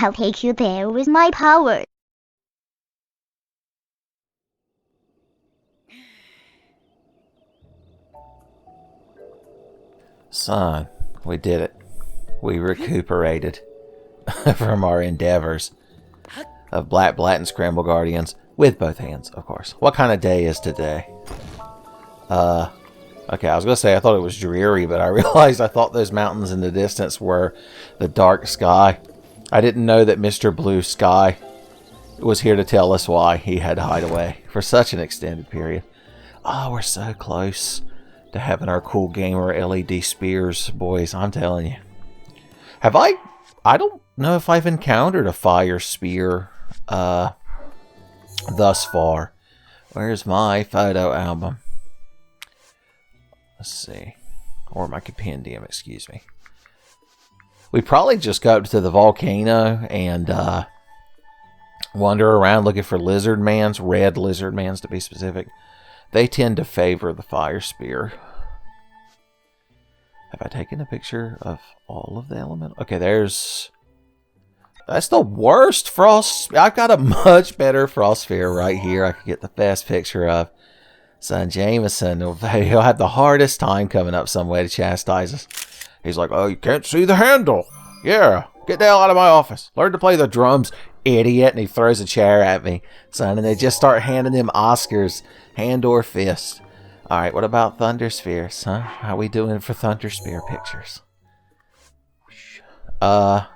I'll take you there with my power. Son, we did it. We recuperated from our endeavors of Black and Scramble Guardians with both hands, of course. What kind of day is today? Okay, I was going to say I thought it was dreary, but I realized I thought those mountains in the distance were the dark sky. I didn't know that Mr. Blue Sky was here to tell us why he had to hide away for such an extended period. Oh, we're so close to having our cool gamer LED spears, boys. I'm telling you. Have I don't know if I've encountered a fire spear thus far. Where's my photo album? Let's see. Or my compendium, excuse me. We probably just go up to the volcano and wander around looking for lizard mans, red lizard mans to be specific. They tend to favor the fire spear. Have I taken a picture of all of the elemental? Okay, that's the worst frost. I've got a much better frost sphere right here. I could get the best picture of. Son Jameson, he'll have the hardest time coming up some way to chastise us. He's like, oh, you can't see the handle. Yeah, get the hell out of my office. Learn to play the drums, idiot. And he throws a chair at me, son. And they just start handing him Oscars, hand or fist. All right, what about Thunder Spheres, huh? How we doing for Thunder Sphere pictures? Have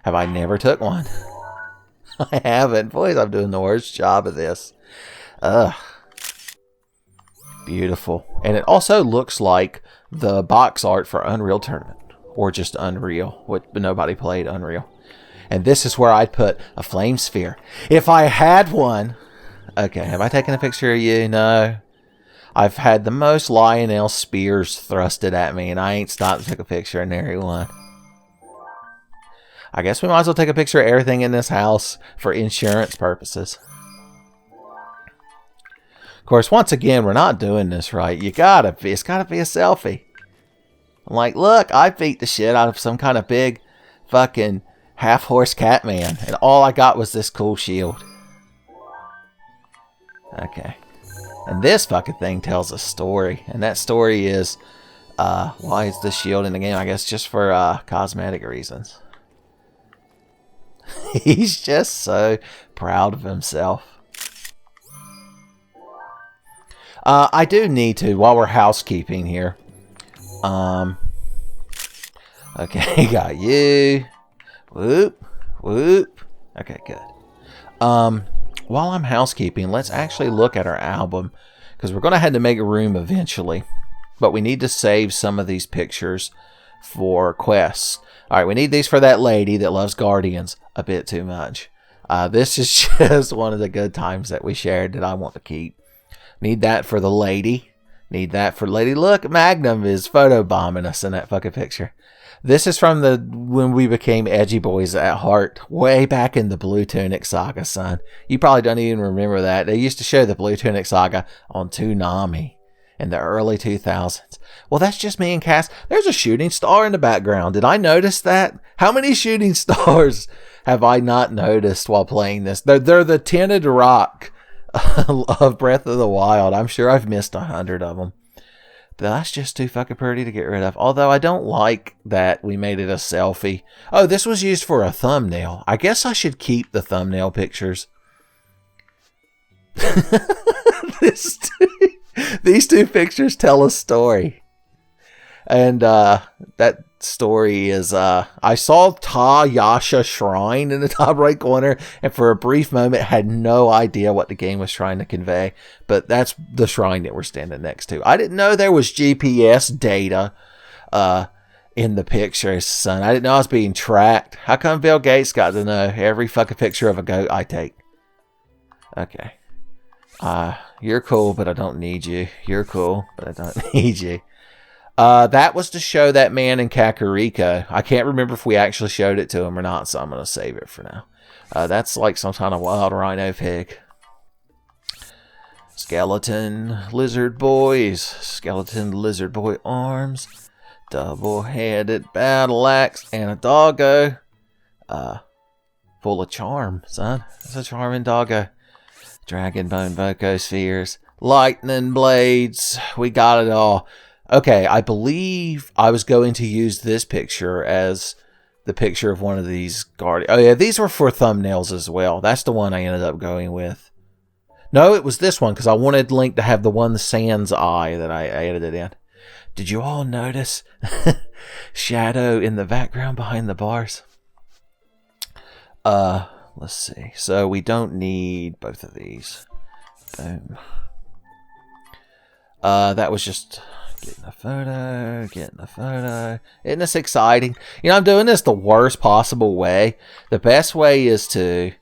I never took one? I haven't. Boys, I'm doing the worst job of this. Beautiful. And it also looks like the box art for Unreal Tournament. Or just Unreal. But nobody played Unreal. And this is where I'd put a flame sphere. If I had one. Okay, have I taken a picture of you? No. I've had the most Lionel spears thrusted at me. And I ain't stopped to take a picture of nary one. I guess we might as well take a picture of everything in this house for insurance purposes. Of course, once again, we're not doing this right. It's gotta be a selfie. I'm like, look, I beat the shit out of some kind of big fucking half-horse cat man. And all I got was this cool shield. Okay. And this fucking thing tells a story. And that story is, why is the shield in the game? I guess just for cosmetic reasons. He's just so proud of himself. I do need to, while we're housekeeping here. Okay, got you. Whoop, whoop. Okay, good. While I'm housekeeping, let's actually look at our album. Because we're going to have to make a room eventually. But we need to save some of these pictures for quests. Alright, we need these for that lady that loves Guardians a bit too much. This is just one of the good times that we shared that I want to keep. Need that for the lady. Need that for lady. Look, Magnum is photobombing us in that fucking picture. This is from when we became edgy boys at heart. Way back in the Blue Tunic Saga, son. You probably don't even remember that. They used to show the Blue Tunic Saga on Toonami in the early 2000s. Well, that's just me and Cass. There's a shooting star in the background. Did I notice that? How many shooting stars have I not noticed while playing this? They're the tinted rock of Breath of the Wild. I'm sure I've missed 100 of them. But that's just too fucking pretty to get rid of. Although I don't like that we made it a selfie. Oh, this was used for a thumbnail. I guess I should keep the thumbnail pictures. These two pictures tell a story. And that story is, I saw Ta Yasha Shrine in the top right corner, and for a brief moment had no idea what the game was trying to convey. But that's the shrine that we're standing next to. I didn't know there was GPS data in the pictures, son. I didn't know I was being tracked. How come Bill Gates got to know every fucking picture of a goat I take? Okay. You're cool, but I don't need you. You're cool, but I don't need you. That was to show that man in Kakariko. I can't remember if we actually showed it to him or not, so I'm going to save it for now. That's like some kind of wild rhino pig. Skeleton lizard boys. Skeleton lizard boy arms. Double-headed battle axe and a doggo. full of charm, son. It's a charming doggo. Dragon bone vocospheres, lightning blades. We got it all. Okay, I believe I was going to use this picture as the picture of one of these guardians. Oh yeah, these were for thumbnails as well. That's the one I ended up going with. No, it was this one because I wanted Link to have the one Sans eye that I edited in. Did you all notice shadow in the background behind the bars? Let's see. So we don't need both of these. Boom. That was just getting a photo. Isn't this exciting? You know, I'm doing this the worst possible way. The best way is to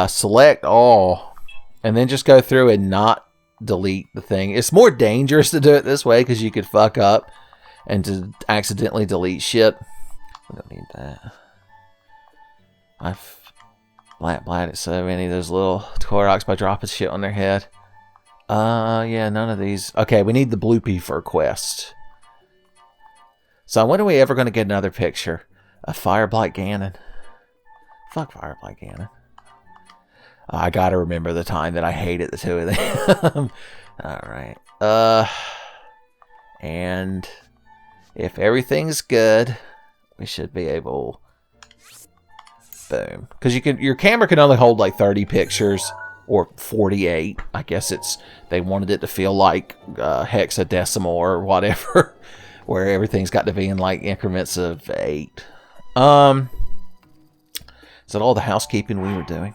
select all and then just go through and not delete the thing. It's more dangerous to do it this way because you could fuck up and to accidentally delete shit. We don't need that. I've blatted so many of those little Koroks by dropping shit on their head. Yeah, none of these. Okay, we need the Bloopy for a quest. So when are we ever going to get another picture of Fireblight Ganon? Fuck Fireblight Ganon. I gotta remember the time that I hated the two of them. Alright. And if everything's good, we should be able... Boom. Because your camera can only hold like 30 pictures or 48. I guess they wanted it to feel like hexadecimal or whatever, where everything's got to be in like increments of 8. Is that all the housekeeping we were doing?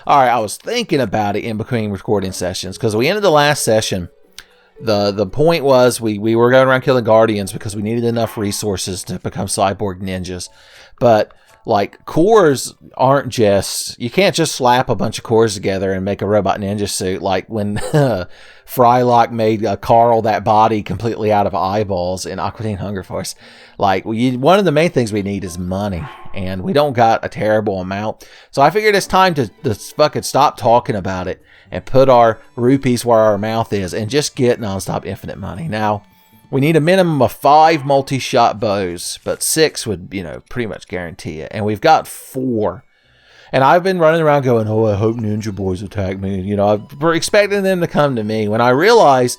Alright, I was thinking about it in between recording sessions because we ended the last session. The point was we were going around killing guardians because we needed enough resources to become cyborg ninjas. But like, cores aren't just... You can't just slap a bunch of cores together and make a robot ninja suit like when Frylock made Carl that body completely out of eyeballs in Aqua Teen Hunger Force. Like, one of the main things we need is money. And we don't got a terrible amount. So I figured it's time to fucking stop talking about it and put our rupees where our mouth is and just get nonstop infinite money. Now... We need a minimum of 5 multi-shot bows, but 6 would, pretty much guarantee it. And we've got 4. And I've been running around going, oh, I hope Ninja Boys attack me. I'm expecting them to come to me. When I realized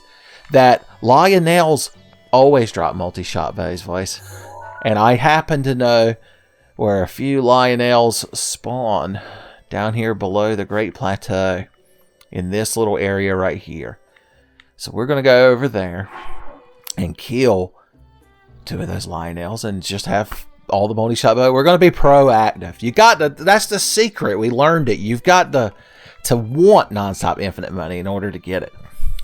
that Lionel's always drop multi-shot bows, voice. And I happen to know where a few Lionels spawn down here below the Great Plateau in this little area right here. So we're going to go over there and kill 2 of those Lionels and just have all the multi-shot bow. We're going to be proactive. You got to, that's the secret. We learned it. You've got to want non-stop infinite money in order to get it.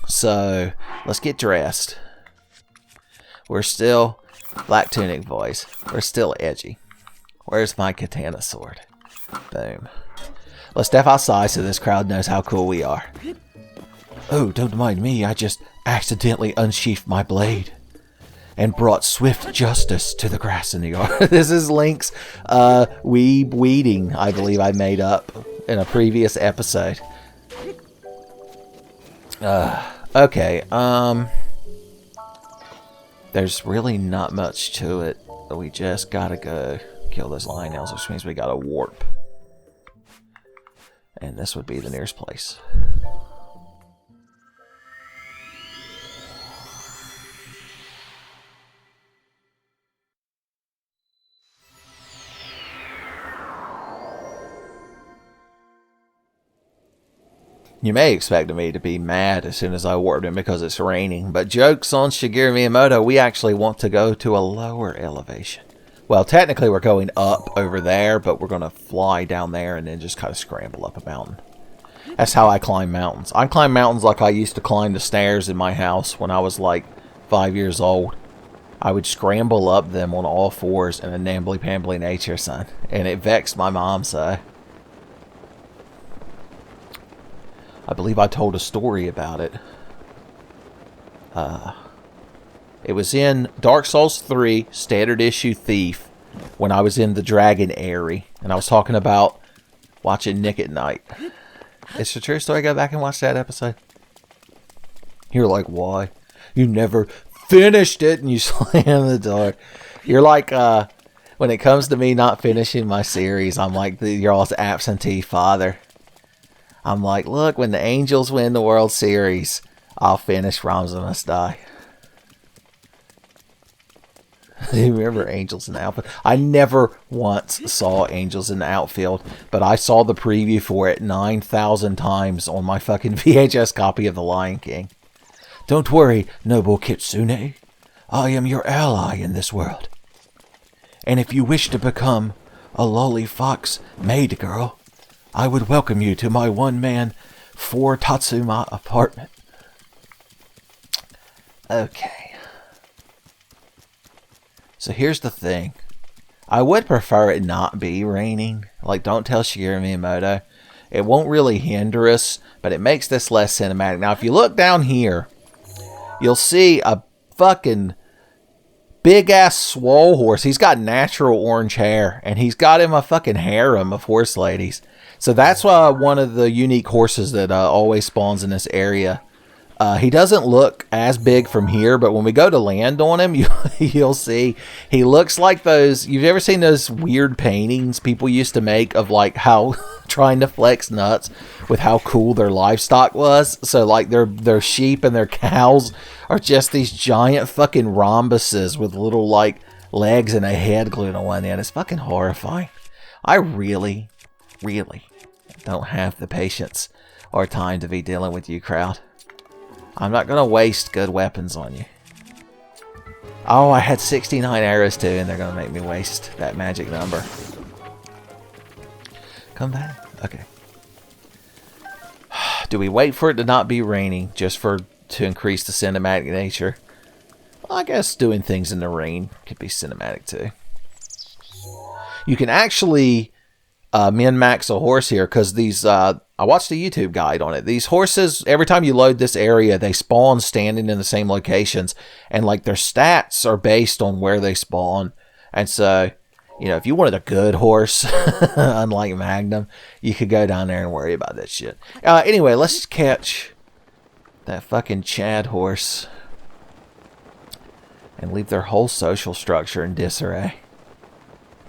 So let's get dressed. We're still Black Tunic boys. We're still edgy. Where's my katana sword? Boom. Let's step outside so this crowd knows how cool we are. Oh, don't mind me. I just accidentally unsheathed my blade and brought swift justice to the grass in the yard. This is Link's weeding, I believe I made up in a previous episode. Okay, there's really not much to it. We just gotta go kill those Lionels, which means we gotta warp. And this would be the nearest place. You may expect me to be mad as soon as I warped in because it's raining, but jokes on Shigeru Miyamoto, we actually want to go to a lower elevation. Well, technically we're going up over there, but we're going to fly down there and then just kind of scramble up a mountain. That's how I climb mountains. I climb mountains like I used to climb the stairs in my house when I was like 5 years old. I would scramble up them on all fours in a nambly-pambly nature, son. And it vexed my mom, so... I believe I told a story about it. It was in Dark Souls 3, Standard Issue Thief, when I was in the Dragon Airy. And I was talking about watching Nick at Night. It's a true story. Go back and watch that episode. You're like, why? You never finished it, and you slam the door. You're like When it comes to me not finishing my series, I'm like y'all's absentee father. I'm like, look, when the Angels win the World Series, I'll finish Ramza Must Die. Do you remember Angels in the Outfield? I never once saw Angels in the Outfield, but I saw the preview for it 9,000 times on my fucking VHS copy of The Lion King. Don't worry, noble Kitsune. I am your ally in this world. And if you wish to become a lolly fox maid girl, I would welcome you to my one-man 4 Tatsuma apartment. Okay. So here's the thing. I would prefer it not be raining. Like, don't tell Shigeru Miyamoto. It won't really hinder us, but it makes this less cinematic. Now, if you look down here, you'll see a fucking big-ass swole horse. He's got natural orange hair, and he's got him a fucking harem of horse ladies. So that's one of the unique horses that always spawns in this area. He doesn't look as big from here, but when we go to land on him, you'll see he looks like those. You've ever seen those weird paintings people used to make of like how trying to flex nuts with how cool their livestock was? So like their sheep and their cows are just these giant fucking rhombuses with little like legs and a head glued on one end. It's fucking horrifying. I really don't have the patience or time to be dealing with you, crowd. I'm not going to waste good weapons on you. Oh, I had 69 arrows too, and they're going to make me waste that magic number. Come back. Okay. Do we wait for it to not be raining just to increase the cinematic nature? Well, I guess doing things in the rain could be cinematic too. You can actually min-max a horse here because these... I watched a YouTube guide on it. These horses, every time you load this area, they spawn standing in the same locations. And like their stats are based on where they spawn. And so, you know, if you wanted a good horse, unlike Magnum, you could go down there and worry about that shit. Anyway, let's catch that fucking Chad horse. And leave their whole social structure in disarray.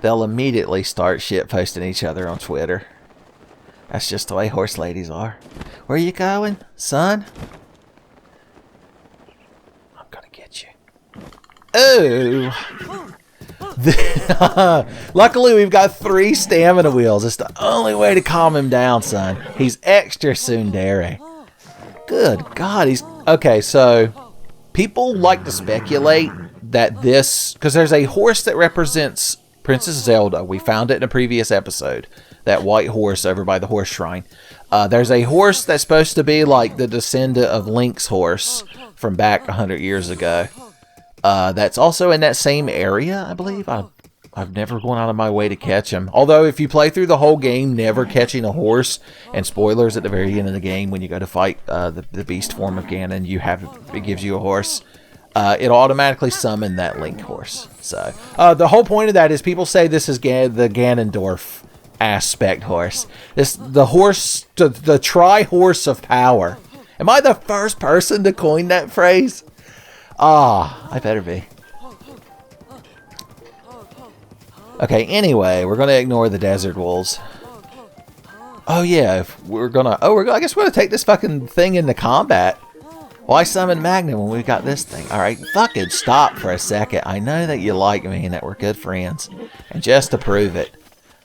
They'll immediately start shitposting each other on Twitter. That's just the way horse ladies are. Where you going, son? I'm gonna get you. Oh! Luckily, we've got 3 stamina wheels. It's the only way to calm him down, son. He's extra tsundere. Good God, he's... Okay, so... People like to speculate that this... Because there's a horse that represents Princess Zelda. We found it in a previous episode. That white horse over by the horse shrine. There's a horse that's supposed to be like the descendant of Link's horse from back 100 years ago. That's also in that same area, I believe. I've never gone out of my way to catch him. Although if you play through the whole game never catching a horse, and spoilers at the very end of the game when you go to fight the beast form of Ganon, it gives you a horse. It'll automatically summon that Link horse. So the whole point of that is people say this is the Ganondorf aspect horse. The tri-horse of power. Am I the first person to coin that phrase? I better be. Okay, anyway, we're gonna ignore the desert wolves. Oh yeah, I guess we're gonna take this fucking thing into combat. Why summon Magnum when we've got this thing? Alright, fucking stop for a second. I know that you like me and that we're good friends. And just to prove it,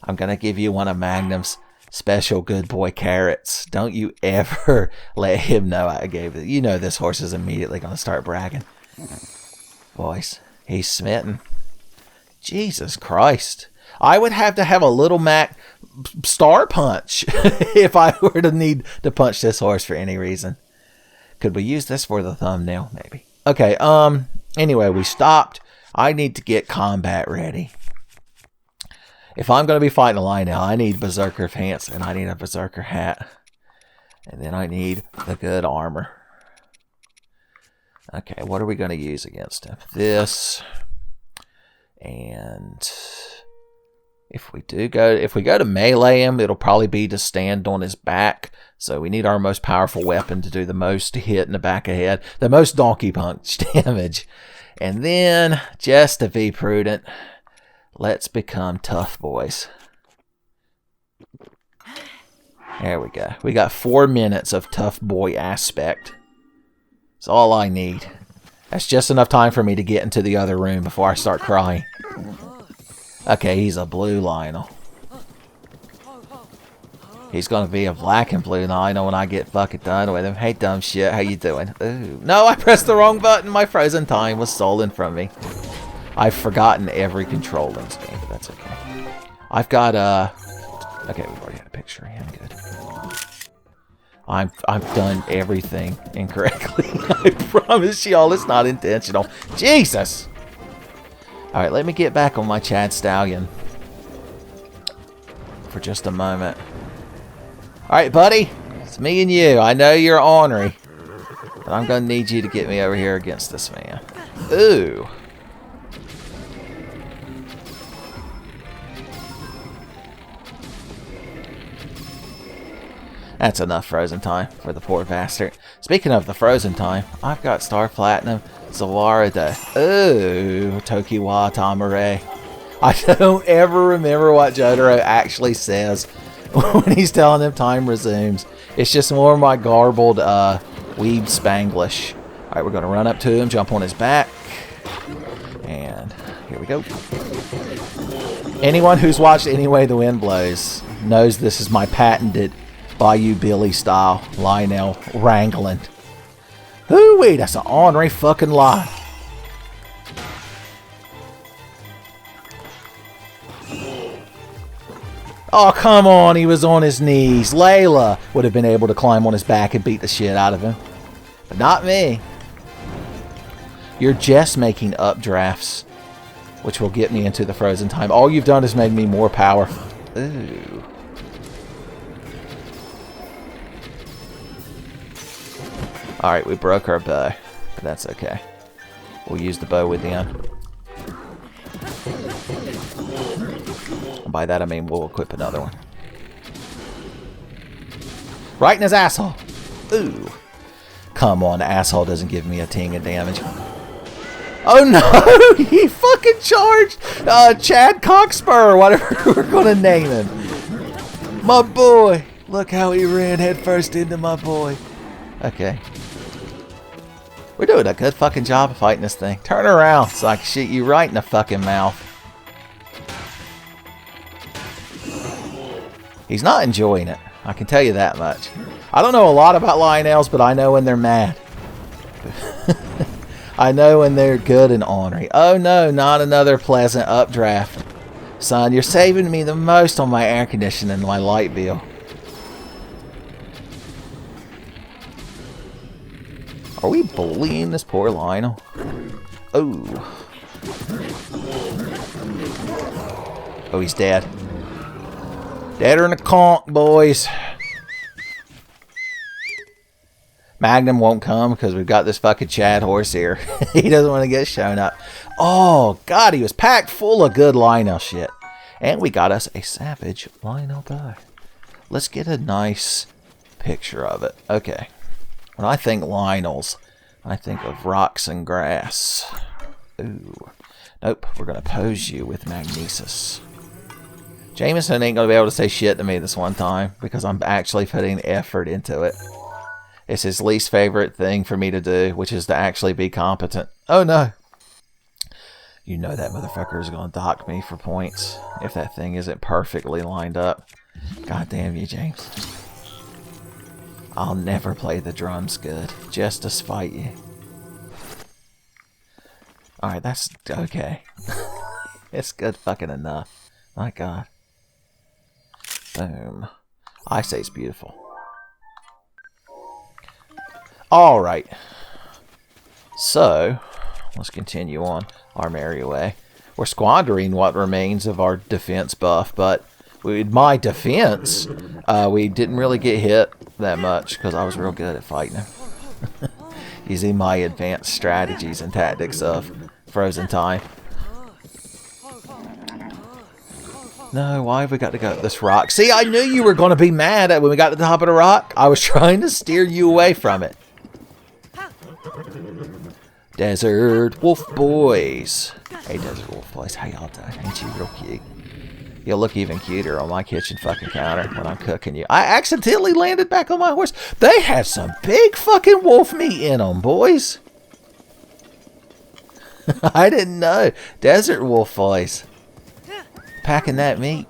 I'm going to give you one of Magnum's special good boy carrots. Don't you ever let him know I gave it. You know this horse is immediately going to start bragging. Boys, he's smitten. Jesus Christ. I would have to have a little Mac star punch if I were to need to punch this horse for any reason. Could we use this for the thumbnail? Maybe. Okay, anyway, we stopped. I need to get combat ready. If I'm going to be fighting a Lionel, I need Berserker pants and I need a Berserker hat. And then I need the good armor. Okay, what are we going to use against him? This. And if we go to melee him, it'll probably be to stand on his back. So we need our most powerful weapon to do the most hit in the back of head. The most donkey punch damage. And then, just to be prudent, Let's become tough boys. There we go. We got 4 minutes of tough boy aspect. That's all I need. That's just enough time for me to get into the other room before I start crying. Okay, he's a blue Lionel. He's gonna be a black and blue Lionel when I get fucking done with him. Hey, dumb shit, how you doing? Ooh. No, I pressed the wrong button. My frozen time was stolen from me. I've forgotten every control in this game, but that's okay. I've got, okay, we've already had a picture of him. Good. I've done everything incorrectly. I promise y'all it's not intentional. Jesus! Alright, let me get back on my Chad Stallion. For just a moment. Alright, buddy. It's me and you. I know you're ornery. But I'm gonna need you to get me over here against this man. Ooh. That's enough frozen time for the poor bastard. Speaking of the frozen time, I've got Star Platinum, Zawarada, ooh, Tokiwa Tamare. I don't ever remember what Jotaro actually says when he's telling him time resumes. It's just more of my garbled weeb Spanglish. Alright, we're going to run up to him, jump on his back, and here we go. Anyone who's watched Any Way the Wind Blows knows this is my patented Bayou Billy style Lionel wrangling. Ooh-wee, that's an ornery fucking lie. Oh, come on, he was on his knees. Layla would have been able to climb on his back and beat the shit out of him. But not me. You're just making updrafts, which will get me into the frozen time. All you've done is make me more powerful. Ooh. Alright, we broke our bow, but that's okay. We'll use the bow within. And by that I mean we'll equip another one. Right in his asshole! Ooh. Come on, the asshole doesn't give me a ting of damage. Oh no! He fucking charged Chad Cockspur, whatever we're gonna name him. My boy! Look how he ran headfirst into my boy. Okay. We're doing a good fucking job of fighting this thing. Turn around so I can shoot you right in the fucking mouth. He's not enjoying it. I can tell you that much. I don't know a lot about Lionels, but I know when they're mad. I know when they're good and ornery. Oh no, not another pleasant updraft. Son, you're saving me the most on my air conditioning and my light bill. Are we bullying this poor Lionel? Oh. Oh, he's dead. Deader than a conch, boys. Magnum won't come because we've got this fucking Chad horse here. He doesn't want to get shown up. Oh, God, he was packed full of good Lionel shit. And we got us a savage Lionel bow. Let's get a nice picture of it. Okay. When I think Lionels, I think of rocks and grass. Ooh. Nope, we're going to pose you with magnesis. Jameson ain't going to be able to say shit to me this one time because I'm actually putting effort into it. It's his least favorite thing for me to do, which is to actually be competent. Oh no! You know that motherfucker is going to dock me for points if that thing isn't perfectly lined up. God damn you, James. I'll never play the drums good, just to spite you. Alright, that's okay. It's good fucking enough. My God. Boom. I say it's beautiful. Alright. So, let's continue on our merry way. We're squandering what remains of our defense buff, but with my defense, we didn't really get hit that much because I was real good at fighting him. Using my advanced strategies and tactics of frozen time. No, why have we got to go up this rock? See, I knew you were going to be mad at when we got to the top of the rock. I was trying to steer you away from it. Desert Wolf Boys. Hey, Desert Wolf Boys, how y'all doing? Ain't you real cute? You'll look even cuter on my kitchen fucking counter when I'm cooking you. I accidentally landed back on my horse. They have some big fucking wolf meat in them, boys. I didn't know. Desert Wolf Boys. Packing that meat.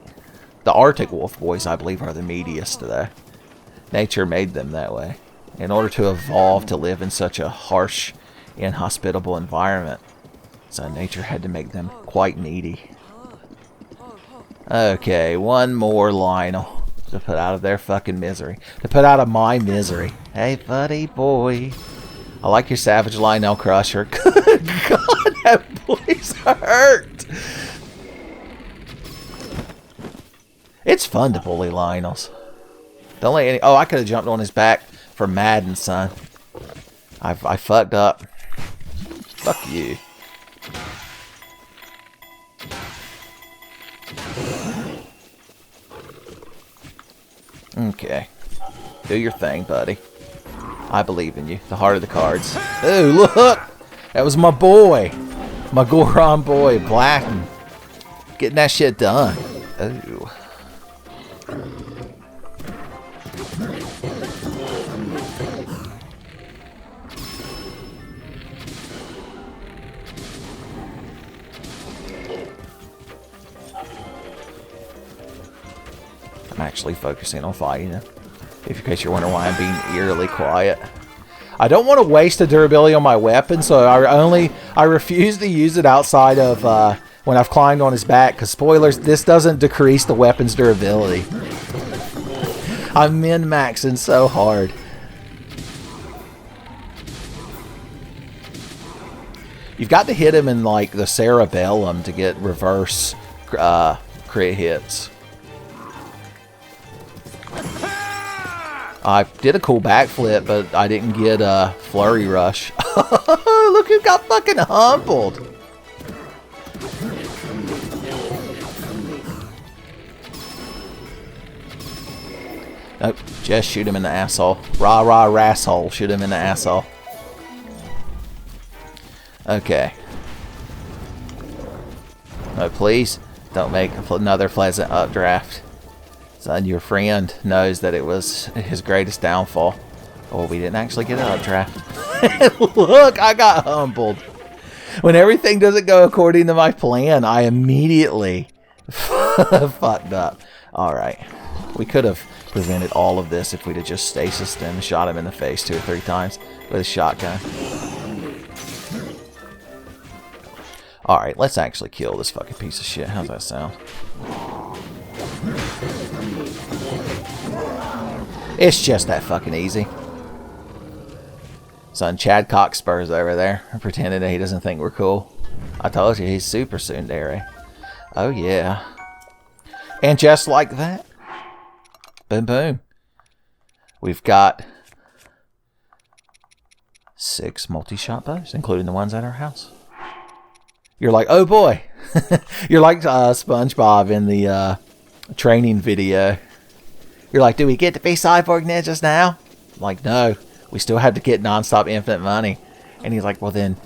The Arctic Wolf Boys, I believe, are the meatiest today. Nature made them that way. In order to evolve to live in such a harsh, inhospitable environment. So nature had to make them quite meaty. Okay, one more Lionel to put out of their fucking misery. To put out of my misery. Hey, buddy boy. I like your Savage Lionel Crusher. Good God, that boy's hurt. It's fun to bully Lionels. Don't let any... Oh, I could have jumped on his back for Madden, son. I fucked up. Fuck you. Okay. Do your thing, buddy. I believe in you. The heart of the cards. Ooh, look! That was my boy. My Goron boy, Blacken. Getting that shit done. Ooh. I'm actually focusing on fighting him. In case you're wondering why I'm being eerily quiet. I don't want to waste the durability on my weapon, so I refuse to use it outside of when I've climbed on his back, because spoilers, this doesn't decrease the weapon's durability. I'm min-maxing so hard. You've got to hit him in like the cerebellum to get reverse crit hits. I did a cool backflip, but I didn't get a flurry rush. Look who got fucking humbled. Nope, just shoot him in the asshole. Rah rah rasshole, shoot him in the asshole. Okay. No, please don't make another pleasant updraft. Son, your friend knows that it was his greatest downfall. Oh, we didn't actually get an updraft. Look, I got humbled. When everything doesn't go according to my plan, I immediately fucked up. Alright. We could have prevented all of this if we'd have just stasis and shot him in the face 2 or 3 times with a shotgun. Alright, let's actually kill this fucking piece of shit. How's that sound? It's just that fucking easy. Son, Chad Cockspur's over there, pretending that he doesn't think we're cool. I told you, he's super tsundere. Oh yeah. And just like that, boom boom, we've got 6 multi-shot bows, including the ones at our house. You're like, oh boy. You're like SpongeBob in the training video. You're like, do we get to be cyborg ninjas now? I'm like, no. We still have to get non-stop infinite money. And he's like, well then,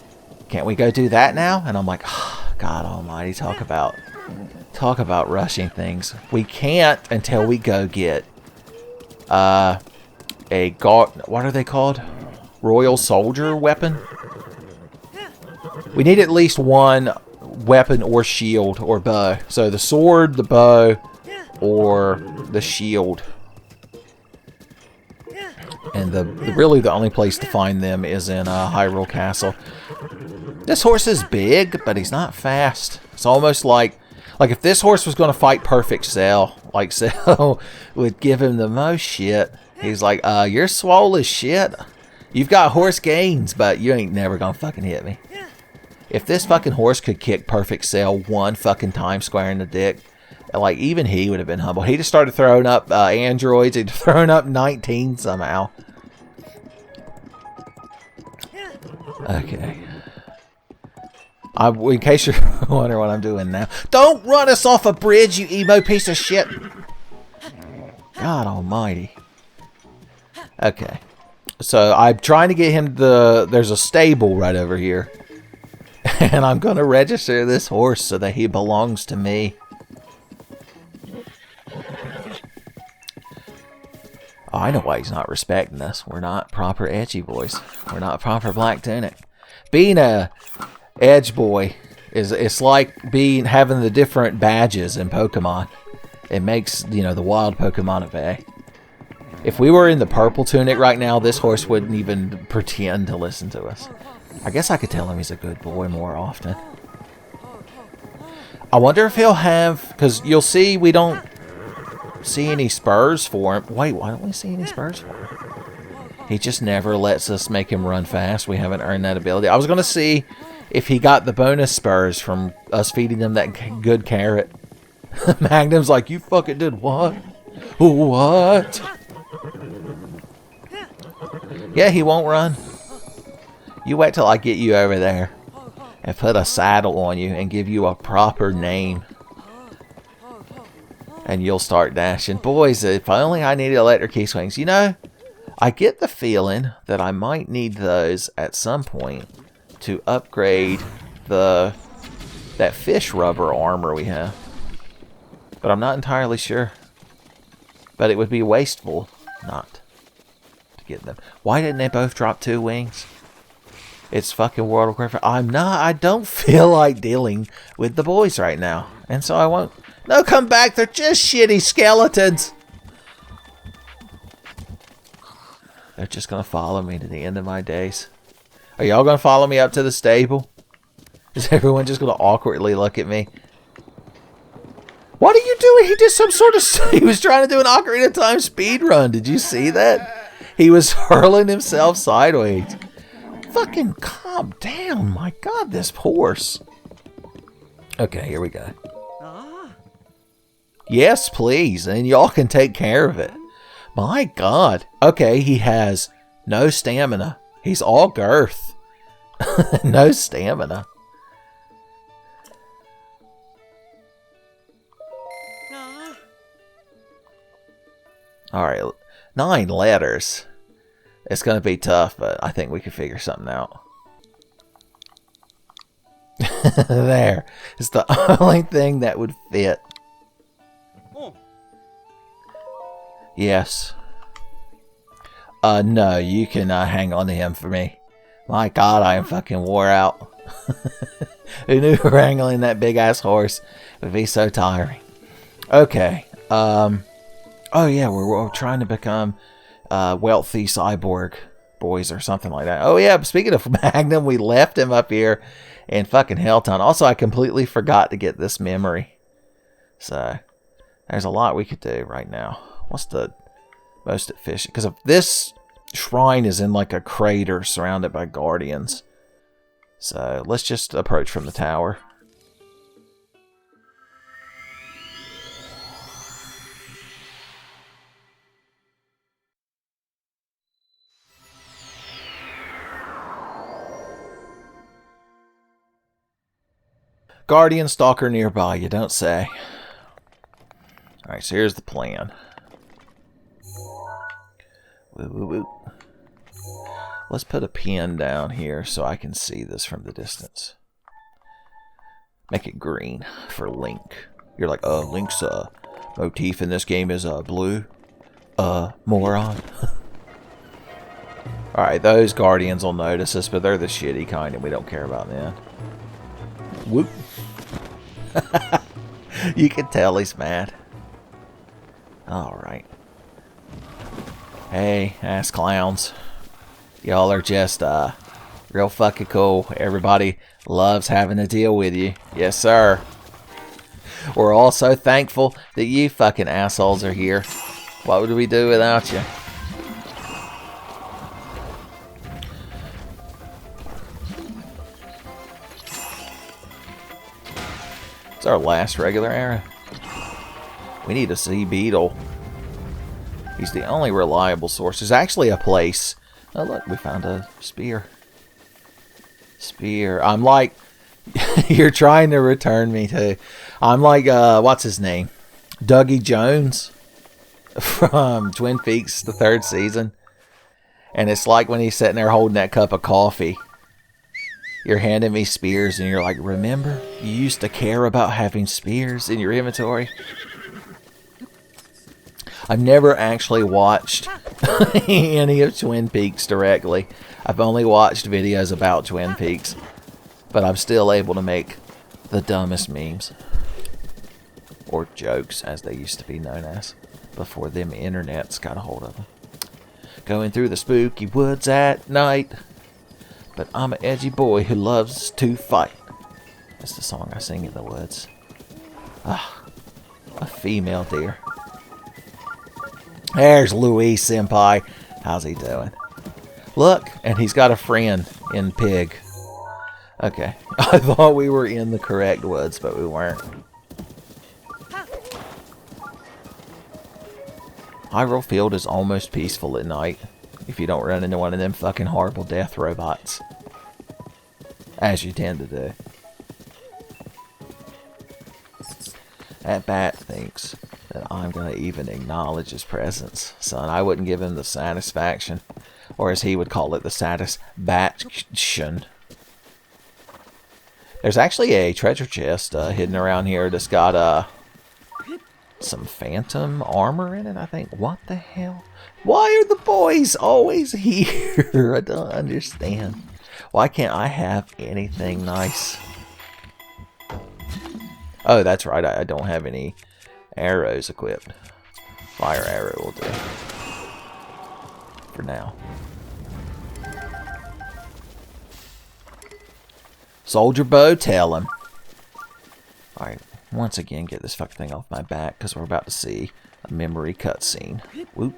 can't we go do that now? And I'm like, oh, God almighty, talk about rushing things. We can't until we go get what are they called? Royal Soldier weapon? We need at least one weapon or shield or bow. So the sword, the bow, or the shield. And really the only place to find them is in Hyrule Castle. This horse is big, but he's not fast. It's almost like if this horse was going to fight Perfect Cell, like Cell would give him the most shit. He's like, you're swole as shit. You've got horse gains, but you ain't never going to fucking hit me. If this fucking horse could kick Perfect Cell one fucking time square in the dick, like, even he would have been humble. He just started throwing up androids. He'd thrown up 19 somehow. Okay. In case you're wondering what I'm doing now. Don't run us off a bridge, you emo piece of shit. God almighty. Okay. So I'm trying to get him there's a stable right over here. And I'm going to register this horse so that he belongs to me. Oh, I know why he's not respecting us. We're not proper edgy boys. We're not proper black tunic. Being a edge boy it's like having the different badges in Pokemon. It makes, the wild Pokemon obey. If we were in the purple tunic right now, this horse wouldn't even pretend to listen to us. I guess I could tell him he's a good boy more often. I wonder if he'll have... Because you'll see we don't see any spurs for him. Wait, why don't we see any spurs for him? He just never lets us make him run fast. We haven't earned that ability. I was going to see if he got the bonus spurs from us feeding him that good carrot. Magnum's like, you fucking did what? What? Yeah, he won't run. You wait till I get you over there and put a saddle on you and give you a proper name. And you'll start dashing. Boys, if only I needed electric key swings. I get the feeling that I might need those at some point to upgrade that fish rubber armor we have. But I'm not entirely sure. But it would be wasteful not to get them. Why didn't they both drop 2 wings? It's fucking World of Warcraft. I don't feel like dealing with the boys right now. And so I won't. No, come back. They're just shitty skeletons. They're just going to follow me to the end of my days. Are y'all going to follow me up to the stable? Is everyone just going to awkwardly look at me? What are you doing? He did some sort of... He was trying to do an Ocarina of Time speed run. Did you see that? He was hurling himself sideways. Fucking calm down. My God, this horse. Okay, here we go. Yes, please. And y'all can take care of it. My God. Okay, he has no stamina. He's all girth. No stamina. Alright, 9 letters. It's going to be tough, but I think we can figure something out. There. It's the only thing that would fit. Yes. No, you can hang on to him for me. My God, I am fucking wore out. Who knew wrangling that big ass horse would be so tiring? Okay. Oh yeah, we're trying to become wealthy cyborg boys or something like that. Oh yeah, speaking of Magnum, we left him up here in fucking Helltown. Also, I completely forgot to get this memory. So, there's a lot we could do right now. What's the most efficient? Because if this shrine is in like a crater surrounded by guardians. So, let's just approach from the tower. Guardian stalker nearby, you don't say. Alright, so here's the plan. Woo, woo, woo. Let's put a pin down here so I can see this from the distance. Make it green for Link. You're like, Link's motif in this game is blue. Moron. Alright, those guardians will notice us, but they're the shitty kind and we don't care about them. Whoop. You can tell he's mad. Alright. Hey, ass clowns. Y'all are just real fucking cool. Everybody loves having to deal with you. Yes, sir. We're all so thankful that you fucking assholes are here. What would we do without you? It's our last regular era. We need a sea beetle. He's the only reliable source. There's actually a place. Oh look, we found a spear. Spear. I'm like, you're trying to return me to. I'm like, what's his name? Dougie Jones from Twin Peaks, the 3rd season. And it's like when he's sitting there holding that cup of coffee. You're handing me spears and you're like, remember? You used to care about having spears in your inventory? I've never actually watched any of Twin Peaks directly. I've only watched videos about Twin Peaks. But I'm still able to make the dumbest memes. Or jokes, as they used to be known as. Before them internets got a hold of them. Going through the spooky woods at night. But I'm an edgy boy who loves to fight. That's the song I sing in the woods. Ah, a female deer. There's Louis Senpai. How's he doing? Look, and he's got a friend in Pig. Okay, I thought we were in the correct woods, but we weren't. Hyrule Field is almost peaceful at night, if you don't run into one of them fucking horrible death robots. As you tend to do. That bat thinks that I'm going to even acknowledge his presence. Son, I wouldn't give him the satisfaction. Or as he would call it, the satisfaction. There's actually a treasure chest hidden around here that's got some phantom armor in it, I think. What the hell? Why are the boys always here? I don't understand. Why can't I have anything nice? Oh, that's right. I don't have any arrows equipped. Fire arrow will do. For now. Soldier bow, tell him. Alright, once again, get this fucking thing off my back, because we're about to see a memory cutscene. Whoop.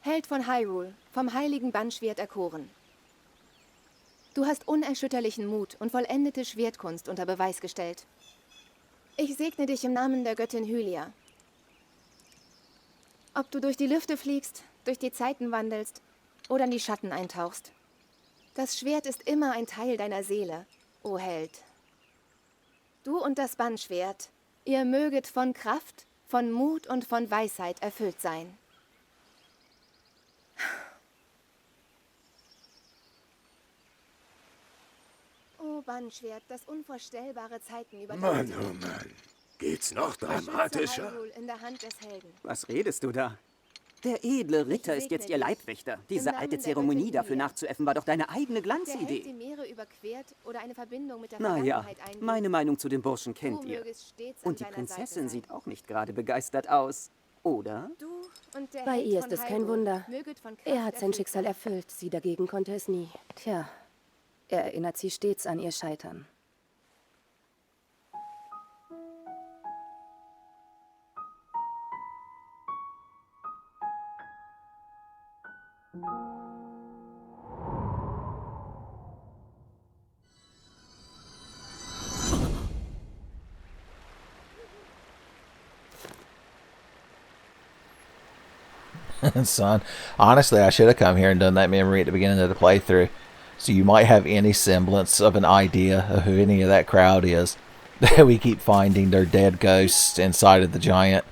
Held von Hyrule, vom heiligen Bannschwert erkoren. Du hast unerschütterlichen Mut und vollendete Schwertkunst unter Beweis gestellt. Ich segne dich im Namen der Göttin Hylia. Ob du durch die Lüfte fliegst, durch die Zeiten wandelst oder in die Schatten eintauchst. Das Schwert ist immer ein Teil deiner Seele, o Held. Du und das Bannschwert, ihr möget von Kraft, von Mut und von Weisheit erfüllt sein. O Bannschwert, das unvorstellbare Zeiten über Mann, oh Mann. Geht's noch dramatischer? In der Hand des Helden. Was redest du da? Der edle Ritter ist jetzt ihr Leibwächter. Diese alte Zeremonie dafür nachzuäffen war doch deine eigene Der Held die Glanzidee. Meere überquert oder eine Verbindung mit der Naja, Vergangenheit eingeht. meine Meinung zu dem Burschen kennt Du ihr. mögest stets an Und die seiner Prinzessin Seite sein. sieht auch nicht gerade begeistert aus. Oder? Du und der Bei Held ihr von ist es kein Hyrule Wunder. möget von Kraft Er hat sein erfüllt Schicksal sein. erfüllt, sie dagegen konnte es nie. Tja, er erinnert sie stets an ihr Scheitern. Son, honestly, I should have come here and done that memory at the beginning of the playthrough. So you might have any semblance of an idea of who any of that crowd is. That we keep finding their dead ghosts inside of the giant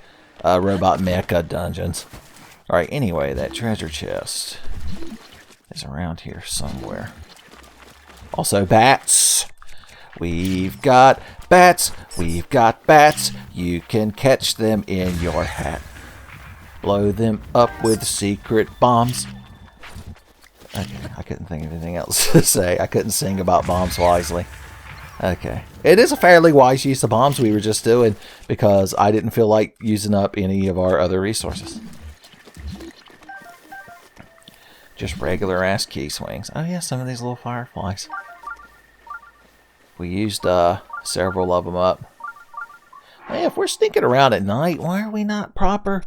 robot mecha dungeons. Alright, anyway, that treasure chest is around here somewhere. Also, bats. We've got bats. We've got bats. You can catch them in your hat. Blow them up with secret bombs. Okay, I couldn't think of anything else to say. I couldn't sing about bombs wisely. Okay. It is a fairly wise use of bombs we were just doing because I didn't feel like using up any of our other resources. Just regular ass key swings. Oh yeah, some of these little fireflies. We used several of them up. Hey, if we're sneaking around at night, why are we not proper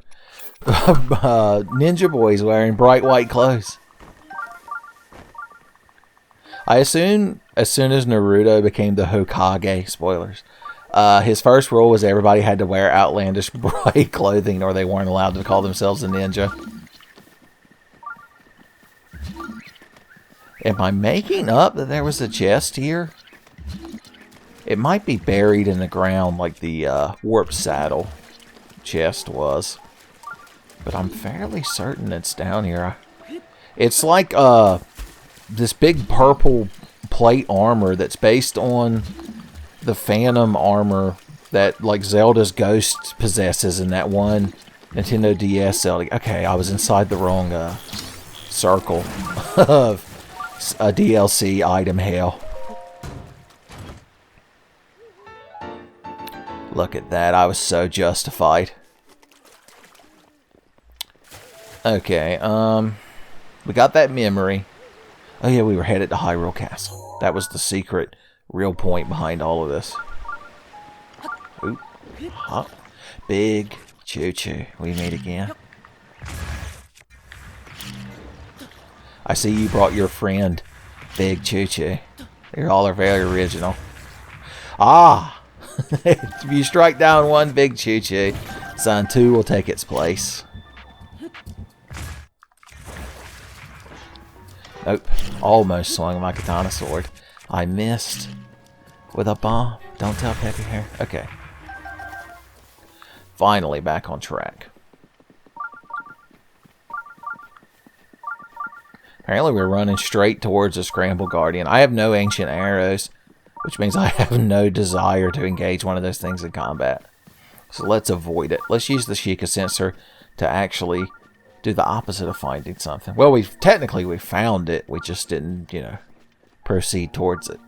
ninja boys wearing bright white clothes. I assume as soon as Naruto became the Hokage, spoilers, his first rule was everybody had to wear outlandish bright clothing or they weren't allowed to call themselves a ninja. Am I making up that there was a chest here? It might be buried in the ground like the warp saddle chest was. But I'm fairly certain it's down here. It's like this big purple plate armor that's based on the phantom armor that like Zelda's ghost possesses in that one Nintendo DS Zelda. Okay, I was inside the wrong circle of a DLC item hell. Look at that, I was so justified. Okay, we got that memory. Oh yeah, we were headed to Hyrule Castle. That was the secret, real point behind all of this. Oop. Hop. Big choo-choo. We meet again. I see you brought your friend, Big Choo-choo. You all are very original. Ah! If you strike down one Big Choo-choo, Son 2 will take its place. Nope. Almost swung my katana sword. I missed with a bomb. Don't tell Peppy Hair. Okay. Finally back on track. Apparently we're running straight towards the Scramble Guardian. I have no ancient arrows, which means I have no desire to engage one of those things in combat. So let's avoid it. Let's use the Sheikah sensor to actually do the opposite of finding something. Well, we found it. We just didn't, you know, proceed towards it.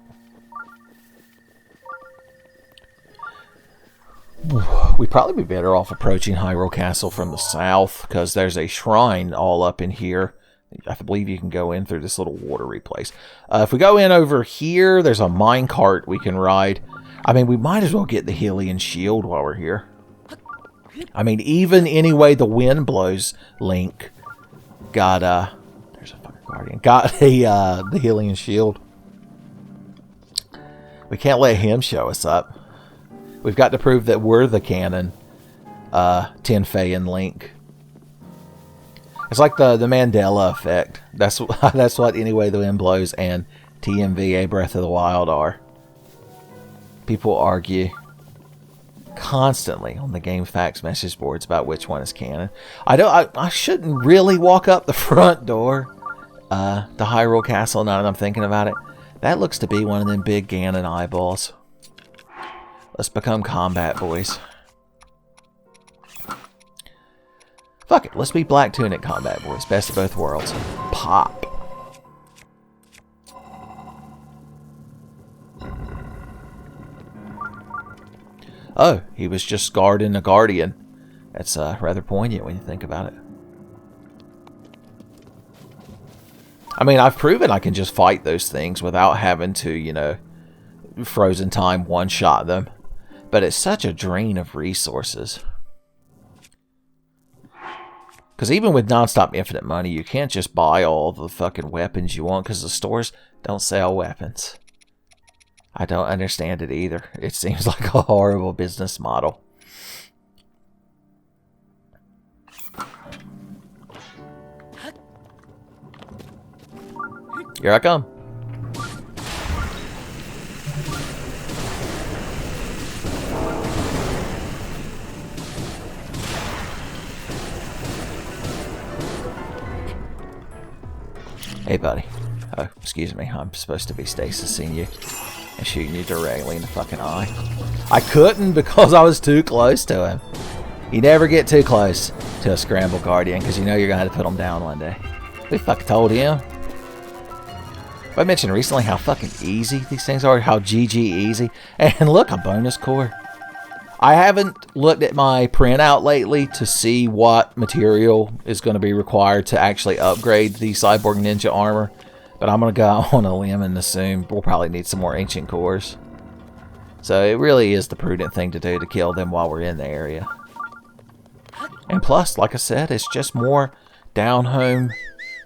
We'd probably be better off approaching Hyrule Castle from the south, because there's a shrine all up in here. I believe you can go in through this little watery place. If we go in over here, there's a minecart we can ride. I mean, we might as well get the Hylian shield while we're here. I mean, even any way the wind blows, Link got there's a fucking guardian. Got a the Hylian shield. We can't let him show us up. We've got to prove that we're the canon Tenfey and Link. It's like the Mandela effect. That's what Any Way the Wind Blows and TMVA Breath of the Wild are. People argue constantly on the Game Facts message boards about which one is canon. I shouldn't really walk up the front door to Hyrule Castle now that I'm thinking about it. That looks to be one of them big Ganon eyeballs. Let's become combat boys. Fuck it, let's be Black Tunic combat boys. Best of both worlds. Pop. Oh, he was just guarding a guardian. That's rather poignant when you think about it. I mean, I've proven I can just fight those things without having to, you know, frozen time one-shot them. But it's such a drain of resources. Because even with non-stop infinite money, you can't just buy all the fucking weapons you want because the stores don't sell weapons. I don't understand it either. It seems like a horrible business model. Here I come. Hey, buddy. Oh, excuse me. I'm supposed to be stasising you and shooting you directly in the fucking eye. I couldn't because I was too close to him. You never get too close to a Scramble Guardian because you know you're going to have to put him down one day. We fucking told him. I mentioned recently how fucking easy these things are, how GG easy. And look, a bonus core. I haven't looked at my printout lately to see what material is going to be required to actually upgrade the Cyborg Ninja armor. But I'm going to go on a limb and assume we'll probably need some more ancient cores. So it really is the prudent thing to do to kill them while we're in the area. And plus, like I said, it's just more down-home,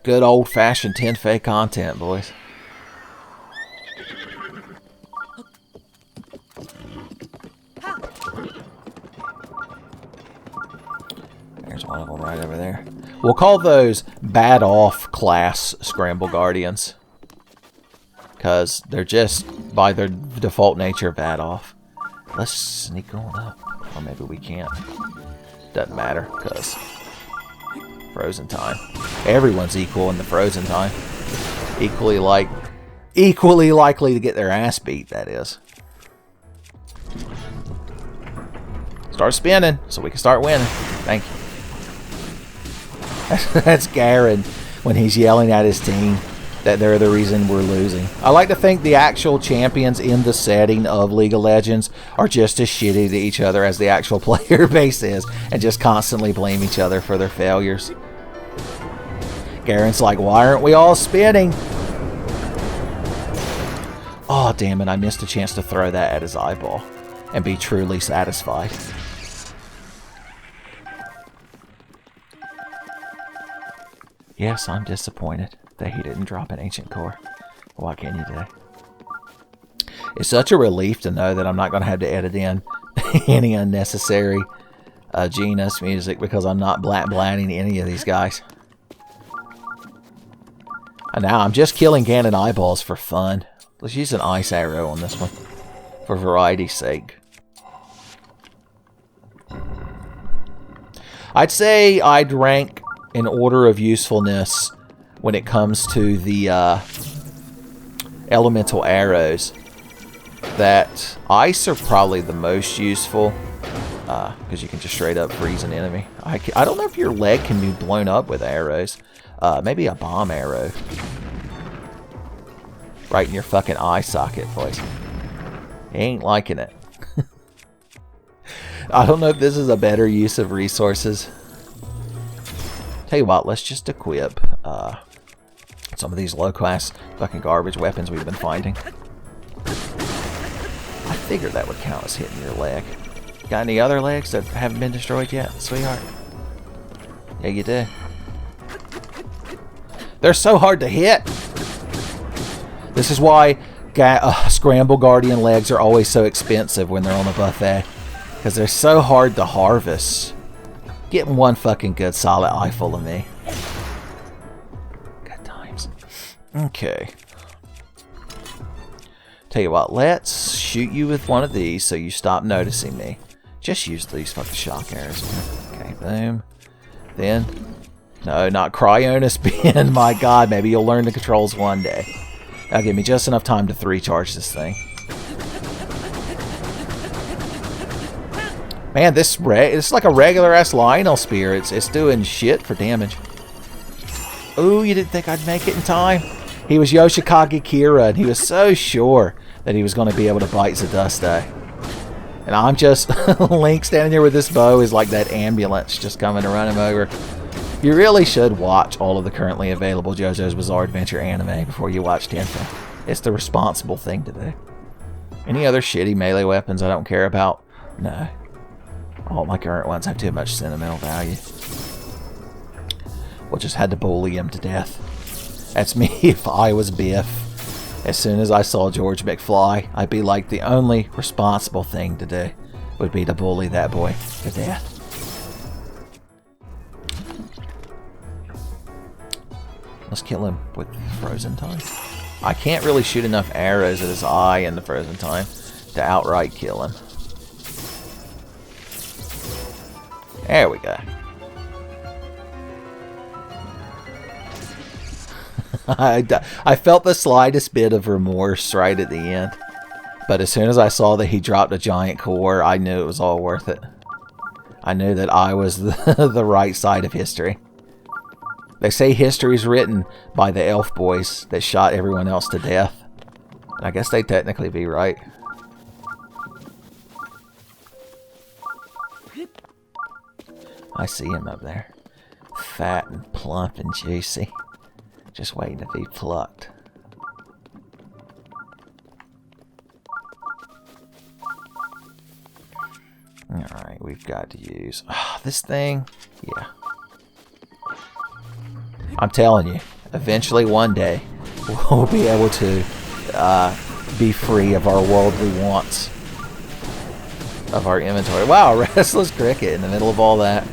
good old-fashioned Tenfey content, boys. There's one of them right over there. We'll call those bad off class Scramble Guardians. Because they're just, by their default nature, bad off. Let's sneak on up. Or maybe we can't. Doesn't matter, because frozen time. Everyone's equal in the frozen time. Equally likely to get their ass beat, that is. Start spinning so we can start winning. Thank you. That's Garen when he's yelling at his team that they're the reason we're losing. I like to think the actual champions in the setting of League of Legends are just as shitty to each other as the actual player base is, and just constantly blame each other for their failures. Garen's like, why aren't we all spinning? Oh, damn it, I missed a chance to throw that at his eyeball and be truly satisfied. Yes, I'm disappointed that he didn't drop an ancient core. What can you do? It's such a relief to know that I'm not going to have to edit in any unnecessary Genus music because I'm not blatting any of these guys. And now I'm just killing Ganon eyeballs for fun. Let's use an ice arrow on this one for variety's sake. I'd say I'd rank in order of usefulness when it comes to the elemental arrows, that ice are probably the most useful because you can just straight up freeze an enemy. I don't know if your leg can be blown up with arrows. Maybe a bomb arrow right in your fucking eye socket, boys. You ain't liking it. I don't know if this is a better use of resources. Tell you what, let's just equip some of these low-class fucking garbage weapons we've been finding. I figured that would count as hitting your leg. Got any other legs that haven't been destroyed yet, sweetheart? Yeah, you do. They're so hard to hit. This is why Scramble Guardian legs are always so expensive when they're on the buffet. Because they're so hard to harvest. Getting one fucking good solid eye full of me. Good times. Okay. Tell you what, let's shoot you with one of these so you stop noticing me. Just use these fucking shock arrows. Okay, boom. Then, no, not Cryona spin. My god, maybe you'll learn the controls one day. That'll give me just enough time to 3-charge this thing. Man, it's like a regular ass Lionel spear. It's doing shit for damage. Ooh, you didn't think I'd make it in time? He was Yoshikage Kira, and he was so sure that he was going to be able to bite Zaduste. And I'm just Link standing here with this bow is like that ambulance just coming to run him over. You really should watch all of the currently available JoJo's Bizarre Adventure anime before you watch Tenfey. It's the responsible thing to do. Any other shitty melee weapons I don't care about? No. All my current ones have too much sentimental value. We'll just had to bully him to death. That's me if I was Biff. As soon as I saw George McFly, I'd be like, the only responsible thing to do would be to bully that boy to death. Let's kill him with frozen time. I can't really shoot enough arrows at his eye in the frozen time to outright kill him. There we go. I felt the slightest bit of remorse right at the end. But as soon as I saw that he dropped a giant core, I knew it was all worth it. I knew that I was the right side of history. They say history's written by the elf boys that shot everyone else to death. I guess they'd technically be right. I see him up there. Fat and plump and juicy. Just waiting to be plucked. Alright, we we've got to use? This thing? Yeah. I'm telling you, eventually one day, we'll be able to be free of our worldly wants. Of our inventory. Wow, restless cricket in the middle of all that.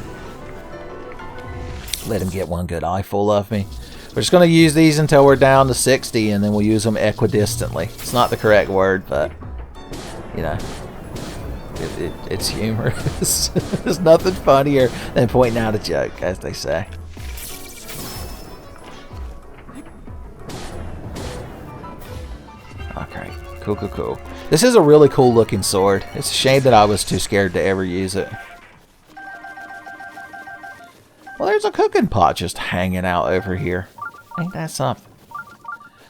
Let him get one good eyeful of me. We're just going to use these until we're down to 60, and then we'll use them equidistantly. It's not the correct word, but, you know, it's humorous. There's nothing funnier than pointing out a joke, as they say. Okay, cool. This is a really cool looking sword. It's a shame that I was too scared to ever use it. Well, there's a cooking pot just hanging out over here. Ain't that something?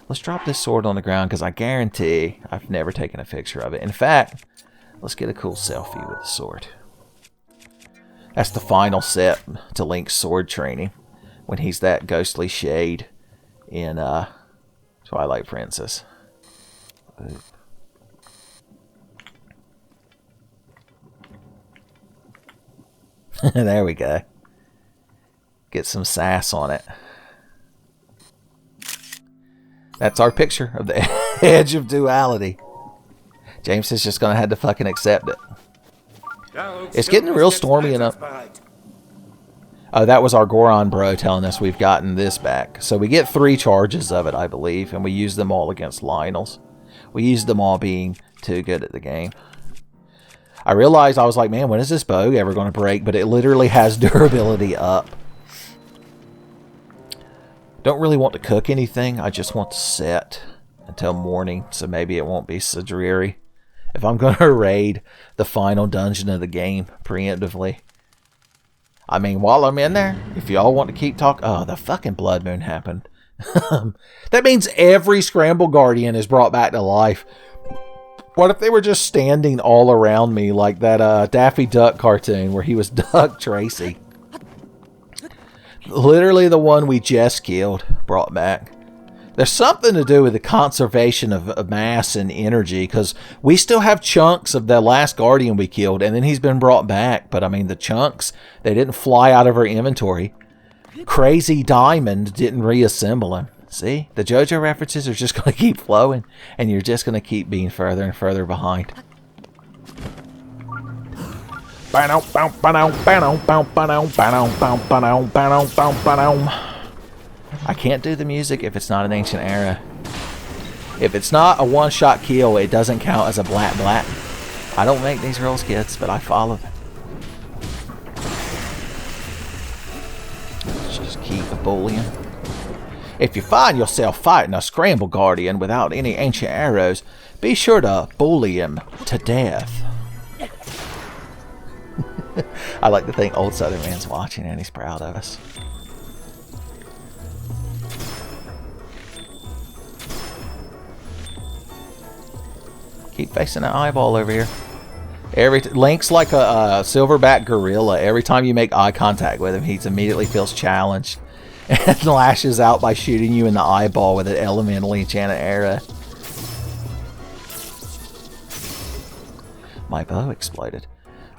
Let's drop this sword on the ground because I guarantee I've never taken a picture of it. In fact, let's get a cool selfie with the sword. That's the final set to Link's sword training when he's that ghostly shade in Twilight Princess. There we go. Get some sass on it. That's our picture of the edge of duality. James is just going to have to fucking accept it. It's getting real stormy enough. Oh, that was our Goron bro telling us we've gotten this back. So we get 3 charges of it, I believe, and we use them all against Lionel's. We used them all being too good at the game. I realized, I was like, man, when is this bow ever going to break? But it literally has durability up. Don't really want to cook anything. I just want to set until morning, so maybe it won't be so dreary. If I'm going to raid the final dungeon of the game preemptively. I mean, while I'm in there, if y'all want to keep talking... Oh, the fucking blood moon happened. That means every Scramble Guardian is brought back to life. What if they were just standing all around me like that Daffy Duck cartoon where he was Duck Tracy? Literally the one we just killed, brought back. There's something to do with the conservation of mass and energy, because we still have chunks of the last Guardian we killed, and then he's been brought back. But I mean, the chunks, they didn't fly out of our inventory. Crazy Diamond didn't reassemble him. See? The JoJo references are just going to keep flowing, and you're just going to keep being further and further behind. I can't do the music if it's not an ancient era. If it's not a one-shot kill, it doesn't count as a blat. I don't make these rules, kids, but I follow them. Let's just keep a bullying. If you find yourself fighting a Scramble Guardian without any ancient arrows, be sure to bully him to death. I like to think old Southern man's watching and he's proud of us. Keep facing that eyeball over here. Link's like a silverback gorilla. Every time you make eye contact with him, he immediately feels challenged and lashes out by shooting you in the eyeball with an elementally enchanted arrow. My bow exploded.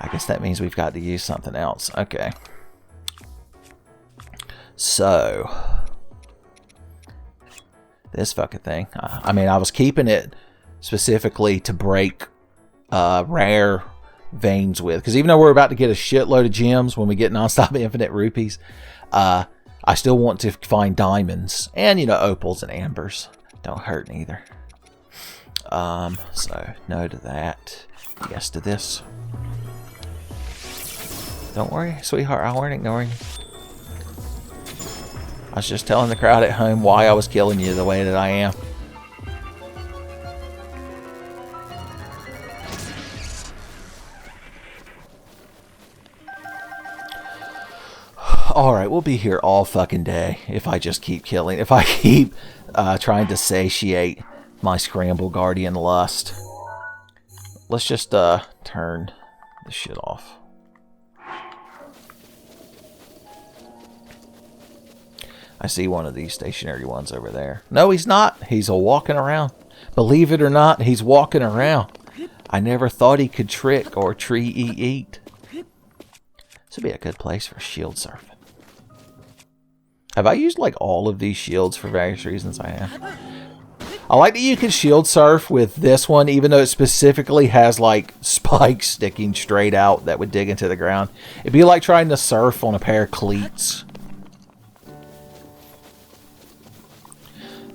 I guess that means we've got to use something else. Okay. So, this fucking thing. I mean, I was keeping it specifically to break rare veins with. Because even though we're about to get a shitload of gems when we get non-stop infinite rupees, I still want to find diamonds. And, you know, opals and ambers. Don't hurt neither. So, no to that. Yes to this. Don't worry, sweetheart, I weren't ignoring you. I was just telling the crowd at home why I was killing you the way that I am. Alright, we'll be here all fucking day if I just keep killing. If I keep trying to satiate my Scramble Guardian lust. Let's just turn this shit off. I see one of these stationary ones over there. No, he's not. He's walking around. Believe it or not, he's walking around. I never thought he could trick or tree eat. This would be a good place for shield surfing. Have I used like all of these shields for various reasons? I have. I like that you can shield surf with this one, even though it specifically has like spikes sticking straight out that would dig into the ground. It'd be like trying to surf on a pair of cleats.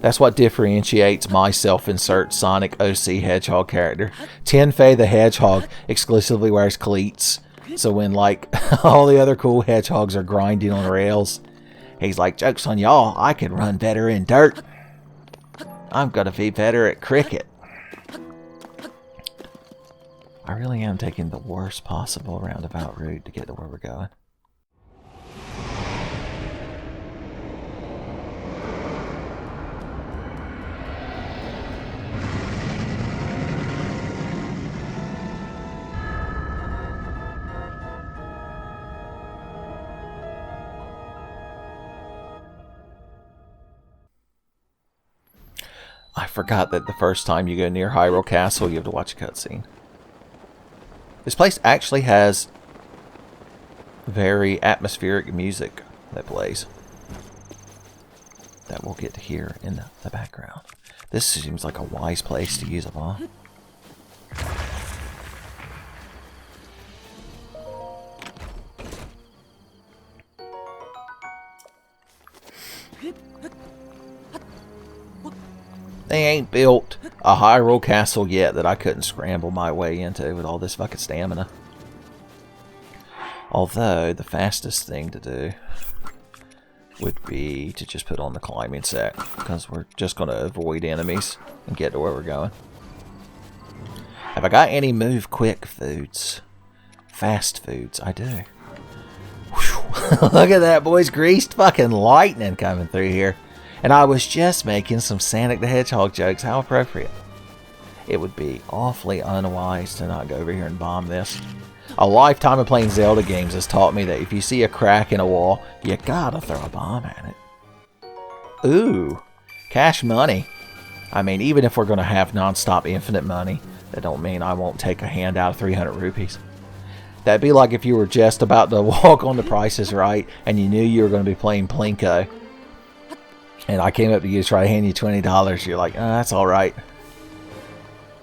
That's what differentiates my self-insert Sonic OC Hedgehog character. Tenfey the Hedgehog exclusively wears cleats. So when like all the other cool hedgehogs are grinding on rails, he's like, joke's on y'all, I can run better in dirt. I'm gonna be better at cricket. I really am taking the worst possible roundabout route to get to where we're going. I forgot that the first time you go near Hyrule Castle, you have to watch a cutscene. This place actually has very atmospheric music that plays. That we'll get to hear in the background. This seems like a wise place to use a bomb. They ain't built a Hyrule Castle yet that I couldn't scramble my way into with all this fucking stamina. Although, the fastest thing to do would be to just put on the climbing set, because we're just going to avoid enemies and get to where we're going. Have I got any move quick foods? Fast foods, I do. Whew. Look at that, boys. Greased fucking lightning coming through here. And I was just making some Sonic the Hedgehog jokes. How appropriate. It would be awfully unwise to not go over here and bomb this. A lifetime of playing Zelda games has taught me that if you see a crack in a wall, you gotta throw a bomb at it. Ooh, cash money. I mean, even if we're gonna have non-stop infinite money, that don't mean I won't take a hand out of 300 rupees. That'd be like if you were just about to walk on the Price is Right and you knew you were going to be playing Plinko. And I came up to you to try to hand you $20. You're like, that's alright.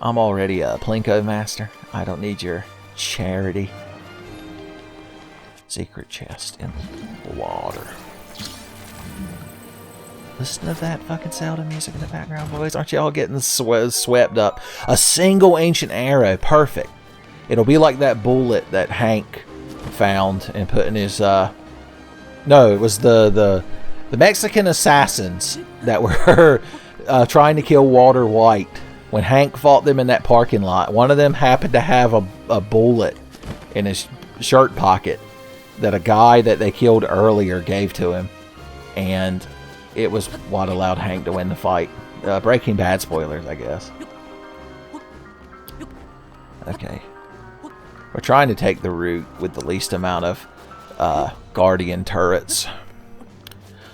I'm already a Plinko master. I don't need your charity. Secret chest in the water. Listen to that fucking Zelda music in the background, boys. Aren't y'all getting swept up? A single ancient arrow. Perfect. It'll be like that bullet that Hank found and put in his... No, it was the Mexican assassins that were trying to kill Walter White. When Hank fought them in that parking lot, one of them happened to have a bullet in his shirt pocket that a guy that they killed earlier gave to him. And it was what allowed Hank to win the fight. Breaking Bad spoilers, I guess. Okay. We're trying to take the route with the least amount of Guardian turrets.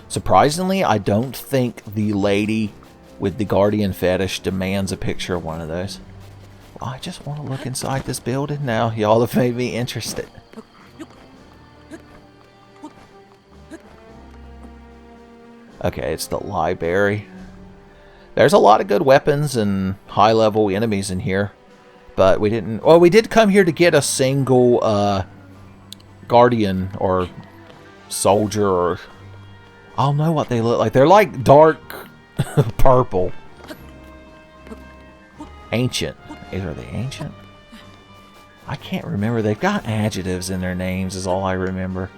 Surprisingly, I don't think the lady with the Guardian fetish demands a picture of one of those. Well, I just want to look inside this building now. Y'all have made me interested. Okay, it's the library. There's a lot of good weapons and high-level enemies in here. But we didn't... Well, we did come here to get a single Guardian or soldier or... I don't know what they look like. They're like dark purple. Ancient. Are they ancient? I can't remember. They've got adjectives in their names is all I remember.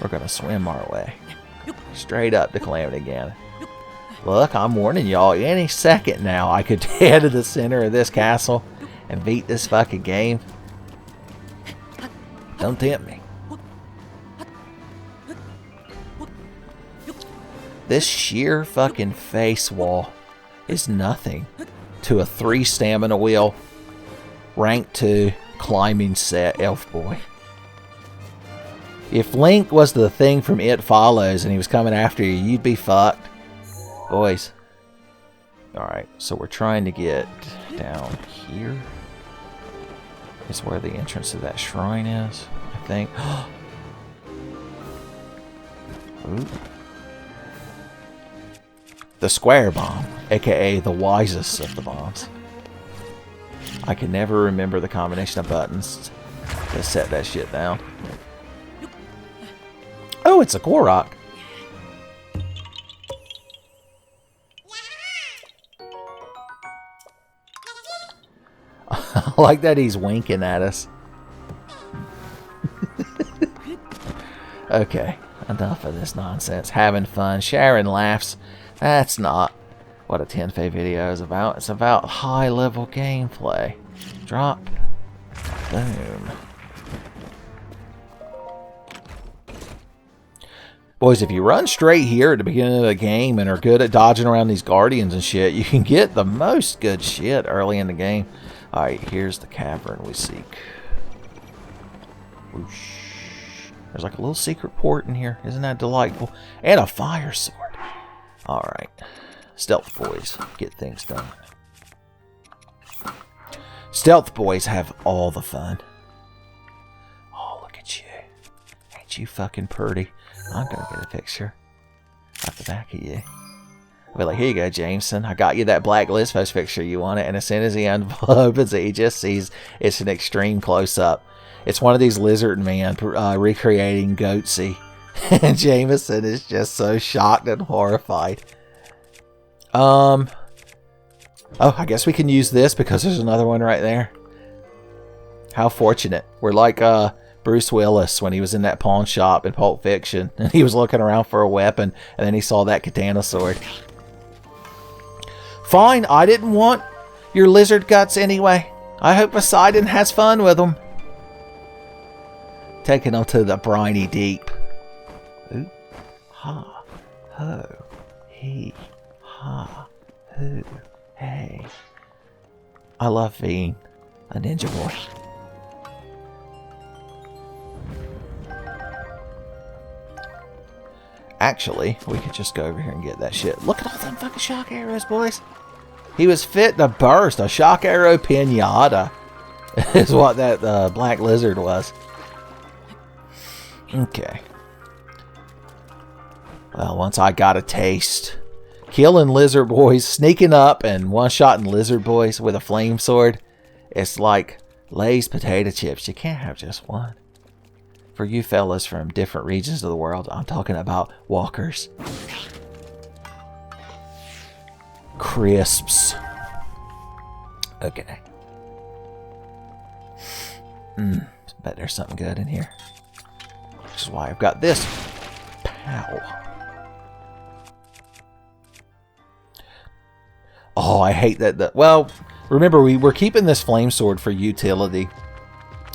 We're going to swim our way. Straight up to Calamity Ganon. Look, I'm warning y'all. Any second now, I could head to the center of this castle and beat this fucking game. Don't tempt me. This sheer fucking face wall is nothing to a 3 stamina wheel, rank 2 climbing set elf boy. If Link was the thing from It Follows and he was coming after you, you'd be fucked. Boys. Alright, so we're trying to get down here. Is where the entrance to that shrine is, I think. Ooh. The square bomb, aka the wisest of the bombs. I can never remember the combination of buttons to set that shit down. Oh, it's a Korok. I like that he's winking at us. Okay, enough of this nonsense. Having fun, sharing laughs. That's not what a Tenfey video is about. It's about high-level gameplay. Drop. Boom. Boys, if you run straight here at the beginning of the game and are good at dodging around these guardians and shit, you can get the most good shit early in the game. Alright, here's the cavern we seek. Whoosh. There's like a little secret port in here. Isn't that delightful? And a fire sword. Alright. Stealth boys get things done. Stealth boys have all the fun. Oh, look at you. Ain't you fucking pretty? I'm gonna get a picture off the back of you. I'll be like, here you go, Jameson. I got you that Black Lisphos picture you wanted. And as soon as he opens it, he just sees it's an extreme close-up. It's one of these lizard men recreating Goatsy. And Jameson is just so shocked and horrified. Oh, I guess we can use this because there's another one right there. How fortunate. We're like Bruce Willis when he was in that pawn shop in Pulp Fiction. And he was looking around for a weapon. And then he saw that katana sword. Fine, I didn't want your lizard guts anyway. I hope Poseidon has fun with them. Taking them to the briny deep. Ooh. Ha. Ho. He. Ha. Who. Hey. I love being a ninja boy. Actually, we could just go over here and get that shit. Look at all them fucking shock arrows, boys. He was fit to burst. A shock arrow pinata is what that black lizard was. Okay. Well, once I got a taste. Killing lizard boys, sneaking up and one-shotting lizard boys with a flame sword. It's like Lay's potato chips. You can't have just one. For you fellas from different regions of the world, I'm talking about walkers. Crisps. Okay. Bet there's something good in here. Which is why I've got this. Pow. Oh, I hate that. Well, remember, we're keeping this flame sword for utility.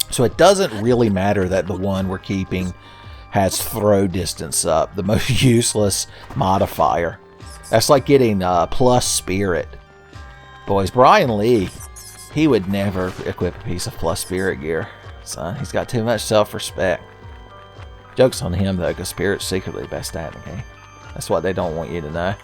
So it doesn't really matter that the one we're keeping has throw distance up. The most useless modifier. That's like getting plus spirit. Boys, Brian Lee, he would never equip a piece of plus spirit gear. Son, he's got too much self-respect. Joke's on him, though, because spirit's secretly the best stat in the game. That's what they don't want you to know.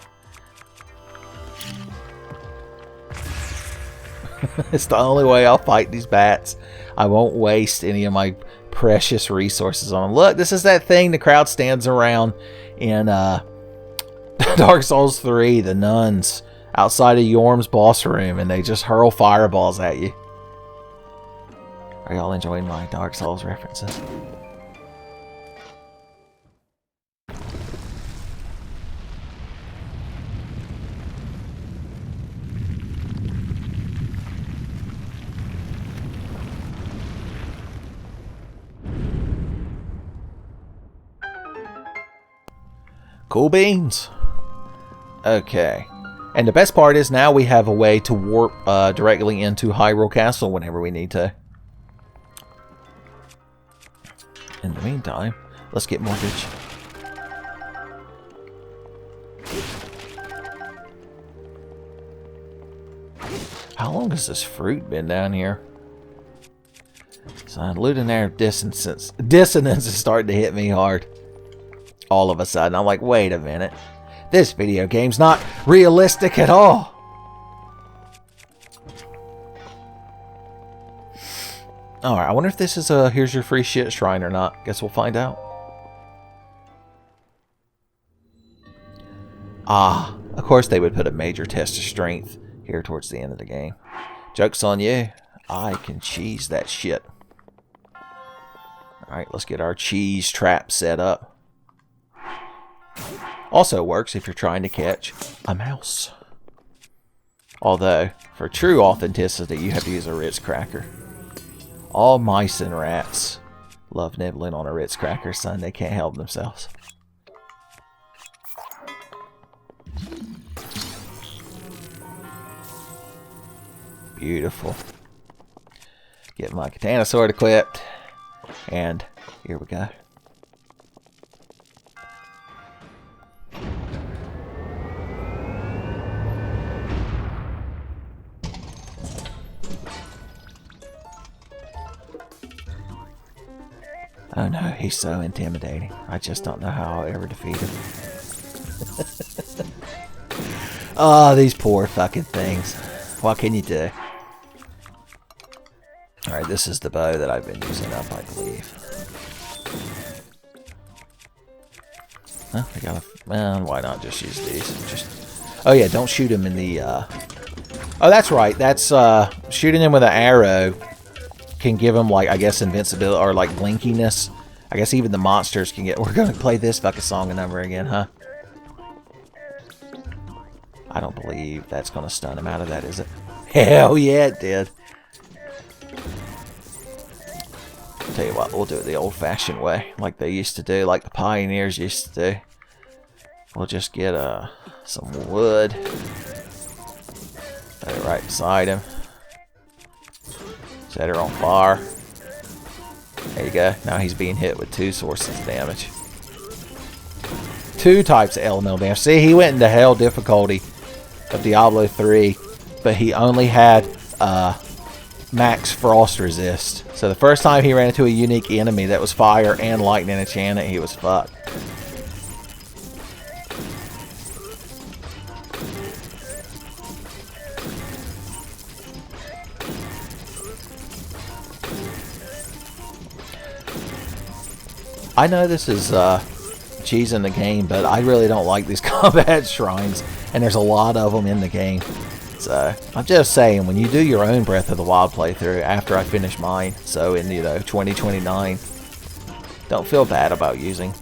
It's the only way I'll fight these bats. I won't waste any of my precious resources on them. Look, this is that thing the crowd stands around in Dark Souls 3, the nuns outside of Yorm's boss room, and they just hurl fireballs at you. Are y'all enjoying my Dark Souls references? Cool beans. Okay. And the best part is now we have a way to warp directly into Hyrule Castle whenever we need to. In the meantime, let's get mortgage. How long has this fruit been down here? So lunar dissonance is starting to hit me hard. All of a sudden, I'm like, wait a minute. This video game's not realistic at all. Alright, I wonder if this is a here's your free shit shrine or not. Guess we'll find out. Ah, of course they would put a major test of strength here towards the end of the game. Joke's on you. I can cheese that shit. Alright, let's get our cheese trap set up. Also works if you're trying to catch a mouse. Although, for true authenticity, you have to use a Ritz cracker. All mice and rats love nibbling on a Ritz cracker, son. They can't help themselves. Beautiful. Get my katana sword equipped. And here we go. Oh no, he's so intimidating. I just don't know how I'll ever defeat him. Oh, these poor fucking things. What can you do? Alright, this is the bow that I've been using up, I believe. Huh, I gotta... Well, why not just use these? Oh yeah, don't shoot him in the... Oh, that's right. That's, shooting him with an arrow can give him, like, I guess, invincibility or, like, blinkiness. I guess even the monsters can get... We're gonna play this fucking song and number again, huh? I don't believe that's gonna stun him out of that, is it? Hell yeah, it did. Tell you what, we'll do it the old-fashioned way, like they used to do, like the pioneers used to do. We'll just get some wood. Put it right beside him. Set her on fire. There you go. Now he's being hit with 2 sources of damage. 2 types of elemental damage. See, he went into hell difficulty of Diablo 3, but he only had max frost resist. So the first time he ran into a unique enemy that was fire and lightning enchanted, he was fucked. I know this is cheesing the game, but I really don't like these combat shrines, and there's a lot of them in the game. So I'm just saying, when you do your own Breath of the Wild playthrough after I finish mine, so in 2029, don't feel bad about using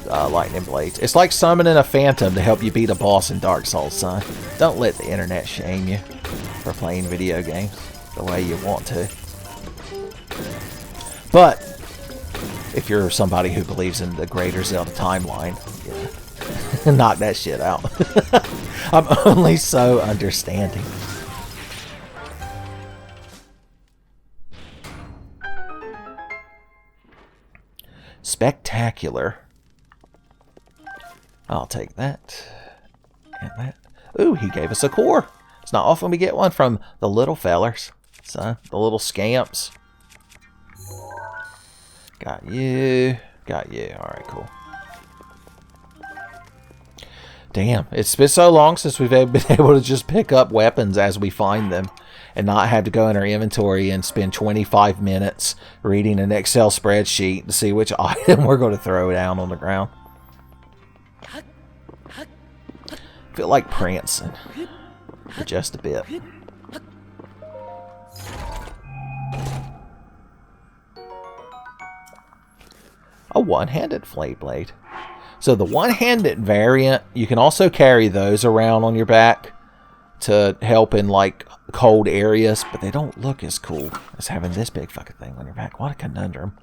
lightning blades. It's like summoning a phantom to help you beat a boss in Dark Souls, son. Don't let the internet shame you for playing video games the way you want to. But if you're somebody who believes in the greater Zelda timeline, yeah, knock that shit out. I'm only so understanding. Spectacular. I'll take that. And that. Ooh, he gave us a core. It's not often we get one from the little fellers. So, the little scamps. Got you. Got you. Alright, cool. Damn, it's been so long since we've been able to just pick up weapons as we find them and not have to go in our inventory and spend 25 minutes reading an Excel spreadsheet to see which item we're going to throw down on the ground. I feel like prancing for just a bit. A one-handed flame blade. So the one-handed variant, you can also carry those around on your back to help in like cold areas, but they don't look as cool as having this big fucking thing on your back. What a conundrum.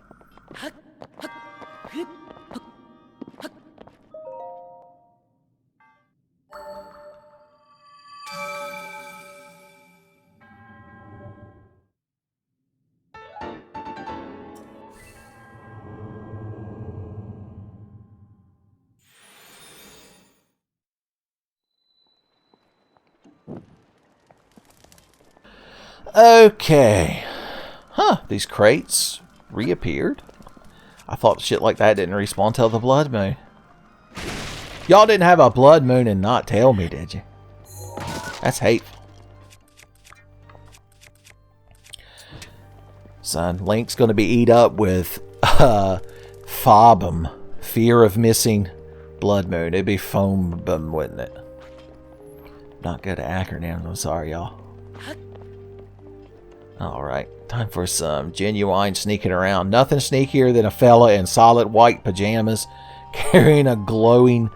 Okay. Huh, these crates reappeared. I thought shit like that didn't respawn till the blood moon. Y'all didn't have a blood moon and not tell me, did you? That's hateful. Son, Link's going to be eat up with Phobum. Fear of missing Blood Moon. It'd be Phobum, wouldn't it? Not good at acronyms. I'm sorry, y'all. Alright. Time for some genuine sneaking around. Nothing sneakier than a fella in solid white pajamas carrying a glowing,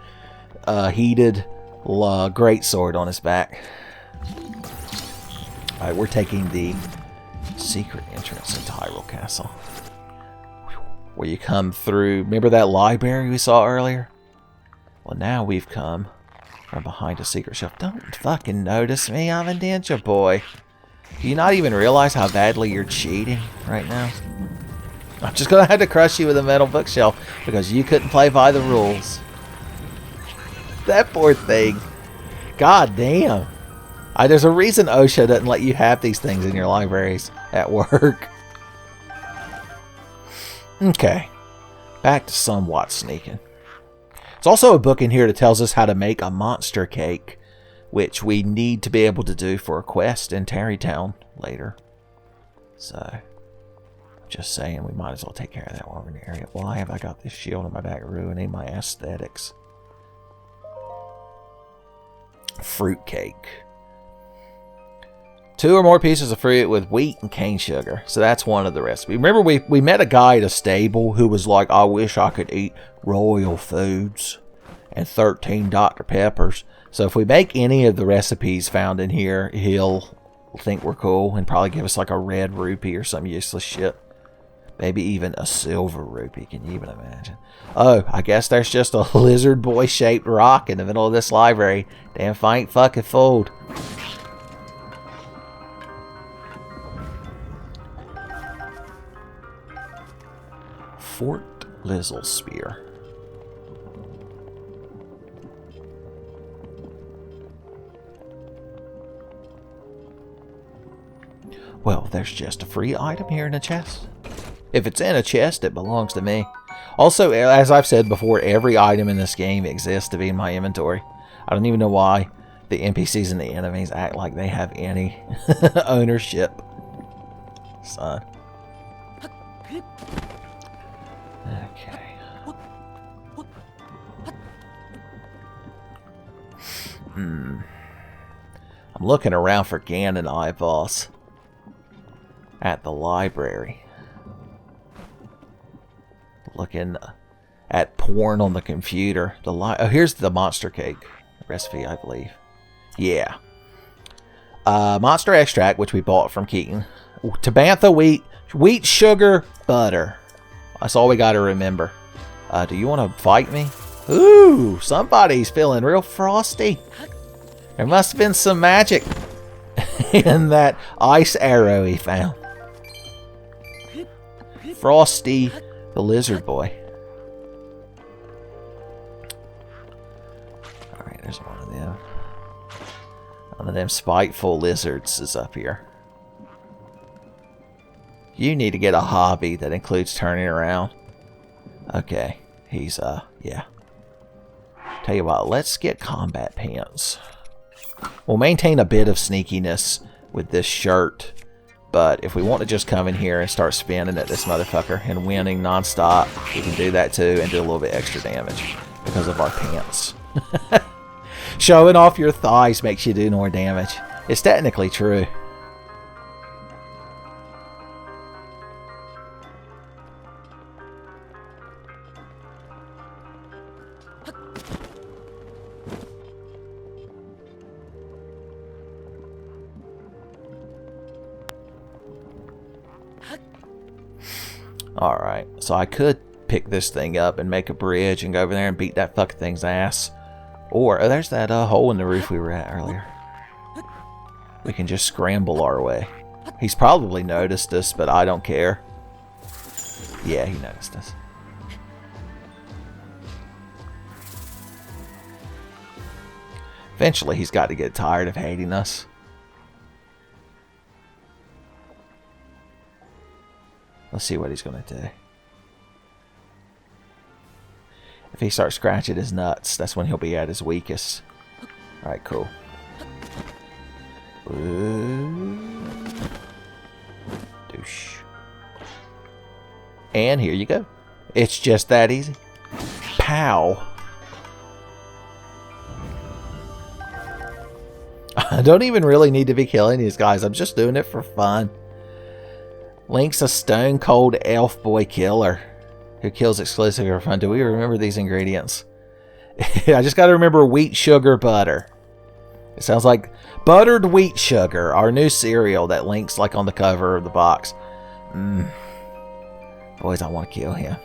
heated greatsword on his back. Alright, we're taking the secret entrance into Hyrule Castle. Where you come through. Remember that library we saw earlier? Well, now we've come from behind a secret shelf. Don't fucking notice me. I'm a ninja boy. Do you not even realize how badly you're cheating right now? I'm just going to have to crush you with a metal bookshelf because you couldn't play by the rules. That poor thing. God damn. There's a reason OSHA doesn't let you have these things in your libraries at work. Okay. Back to somewhat sneaking. There's also a book in here that tells us how to make a monster cake, which we need to be able to do for a quest in Tarrytown later. So, just saying, we might as well take care of that while we're in the area. Why have I got this shield on my back ruining my aesthetics? Fruitcake. 2 or more pieces of fruit with wheat and cane sugar. So that's one of the recipes. Remember we met a guy at a stable who was like, I wish I could eat royal foods and 13 Dr. Peppers. So if we make any of the recipes found in here, he'll think we're cool and probably give us like a red rupee or some useless shit. Maybe even a silver rupee. Can you even imagine? Oh, I guess there's just a lizard boy shaped rock in the middle of this library. Damn if I ain't fucking fooled. Fort Lizzle Spear. Well, there's just a free item here in a chest. If it's in a chest, it belongs to me. Also, as I've said before, every item in this game exists to be in my inventory. I don't even know why the NPCs and the enemies act like they have any ownership. Son. Okay. I'm looking around for Ganon eyeballs at the library. Looking at porn on the computer. Oh, here's the monster cake recipe, I believe. Yeah. Monster extract, which we bought from Keaton. Tabantha wheat, sugar, butter. That's all we got to remember. Do you want to fight me? Ooh, somebody's feeling real frosty. There must have been some magic in that ice arrow he found. Frosty the lizard boy. Alright, there's one of them. One of them spiteful lizards is up here. You need to get a hobby that includes turning around. Okay, he's, yeah. Tell you what, let's get combat pants. We'll maintain a bit of sneakiness with this shirt, but if we want to just come in here and start spinning at this motherfucker and winning non-stop, we can do that too and do a little bit extra damage because of our pants. Showing off your thighs makes you do more damage. It's technically true. Alright, so I could pick this thing up and make a bridge and go over there and beat that fucking thing's ass. Or, oh, there's that hole in the roof we were at earlier. We can just scramble our way. He's probably noticed us, but I don't care. Yeah, he noticed us. Eventually, he's got to get tired of hating us. Let's see what he's going to do. If he starts scratching his nuts, that's when he'll be at his weakest. Alright, cool. Ooh. Douche. And here you go. It's just that easy. Pow. I don't even really need to be killing these guys. I'm just doing it for fun. Link's a stone cold elf boy killer who kills exclusively for fun. Do we remember these ingredients? I just got to remember wheat, sugar, butter. It sounds like buttered wheat sugar, our new cereal that Link's like on the cover of the box. Boys, I want to kill him.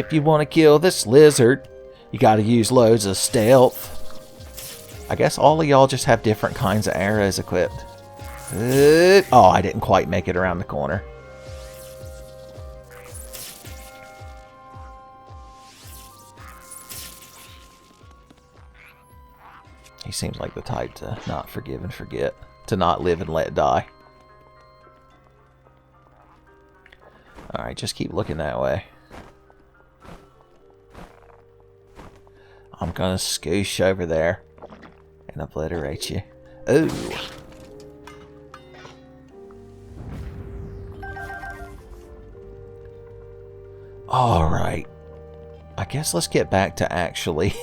If you want to kill this lizard, you got to use loads of stealth. I guess all of y'all just have different kinds of arrows equipped. Oh, I didn't quite make it around the corner. He seems like the type to not forgive and forget. To not live and let die. Alright, just keep looking that way. I'm gonna scoosh over there and obliterate you. Ooh. Alright. I guess let's get back to actually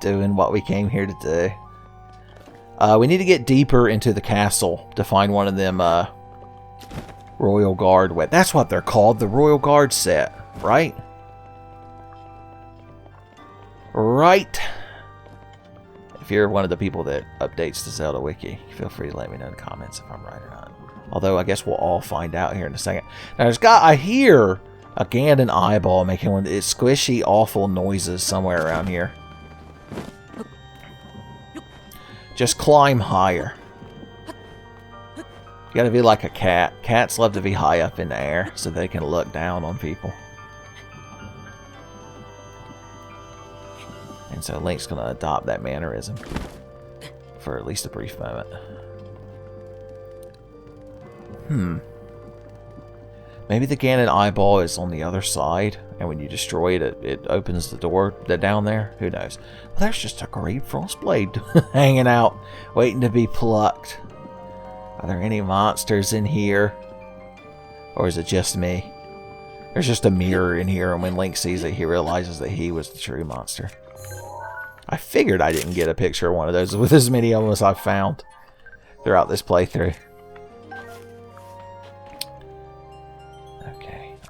doing what we came here to do. We need to get deeper into the castle to find one of them Royal Guard. That's what they're called, the Royal Guard set, right? Right. If you're one of the people that updates the Zelda Wiki, feel free to let me know in the comments if I'm right or not. Although I guess we'll all find out here in a second. Now I hear a Ganon eyeball making one of its squishy, awful noises somewhere around here. Just climb higher. You gotta be like a cat. Cats love to be high up in the air so they can look down on people. And so Link's gonna adopt that mannerism for at least a brief moment. Maybe the Ganon eyeball is on the other side, and when you destroy it, it opens the door down there. Who knows? Well, there's just a great frost blade hanging out, waiting to be plucked. Are there any monsters in here? Or is it just me? There's just a mirror in here, and when Link sees it, he realizes that he was the true monster. I figured I didn't get a picture of one of those with as many of them as I've found throughout this playthrough.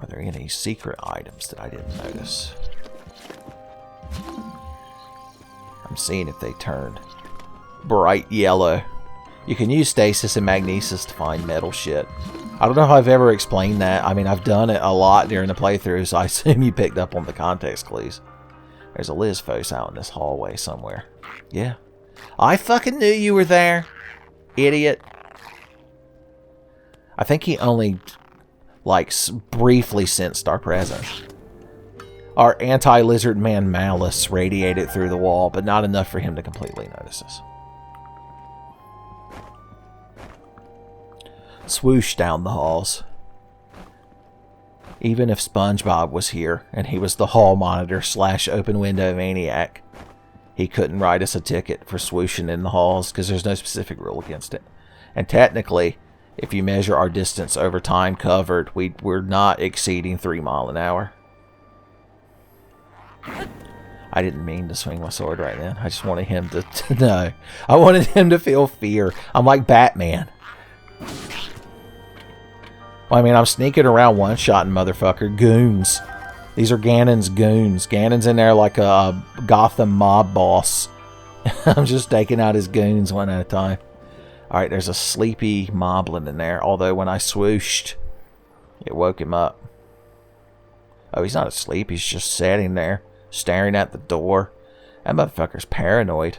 Are there any secret items that I didn't notice? I'm seeing if they turned bright yellow. You can use stasis and magnesis to find metal shit. I don't know if I've ever explained that. I mean, I've done it a lot during the playthrough, so I assume you picked up on the context clues. There's a Lizphos out in this hallway somewhere. Yeah. I fucking knew you were there, idiot. I think he only like briefly sensed our presence. Our anti-lizard man malice radiated through the wall, but not enough for him to completely notice us. Swoosh down the halls. Even if SpongeBob was here, and he was the hall monitor / open window maniac, he couldn't write us a ticket for swooshing in the halls, because there's no specific rule against it. And technically, if you measure our distance over time covered, we're not exceeding 3 miles an hour. I didn't mean to swing my sword right then. I just wanted him to know. I wanted him to feel fear. I'm like Batman. Well, I mean, I'm sneaking around one-shotting motherfucker. Goons. These are Ganon's goons. Ganon's in there like a Gotham mob boss. I'm just taking out his goons one at a time. Alright, there's a sleepy moblin in there. Although when I swooshed, it woke him up. Oh, he's not asleep. He's just sitting there, staring at the door. That motherfucker's paranoid.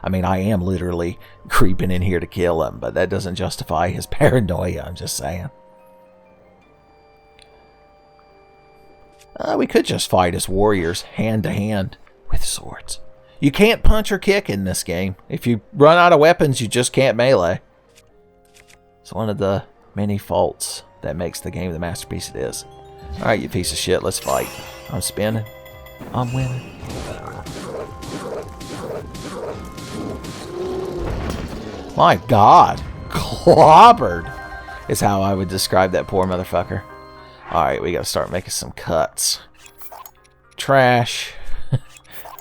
I mean, I am literally creeping in here to kill him, but that doesn't justify his paranoia, I'm just saying. We could just fight as warriors, hand to hand, with swords. You can't punch or kick in this game. If you run out of weapons, you just can't melee. It's one of the many faults that makes the game the masterpiece it is. Alright, you piece of shit, let's fight. I'm spinning. I'm winning. My God. Clobbered is how I would describe that poor motherfucker. Alright, we gotta start making some cuts. Trash.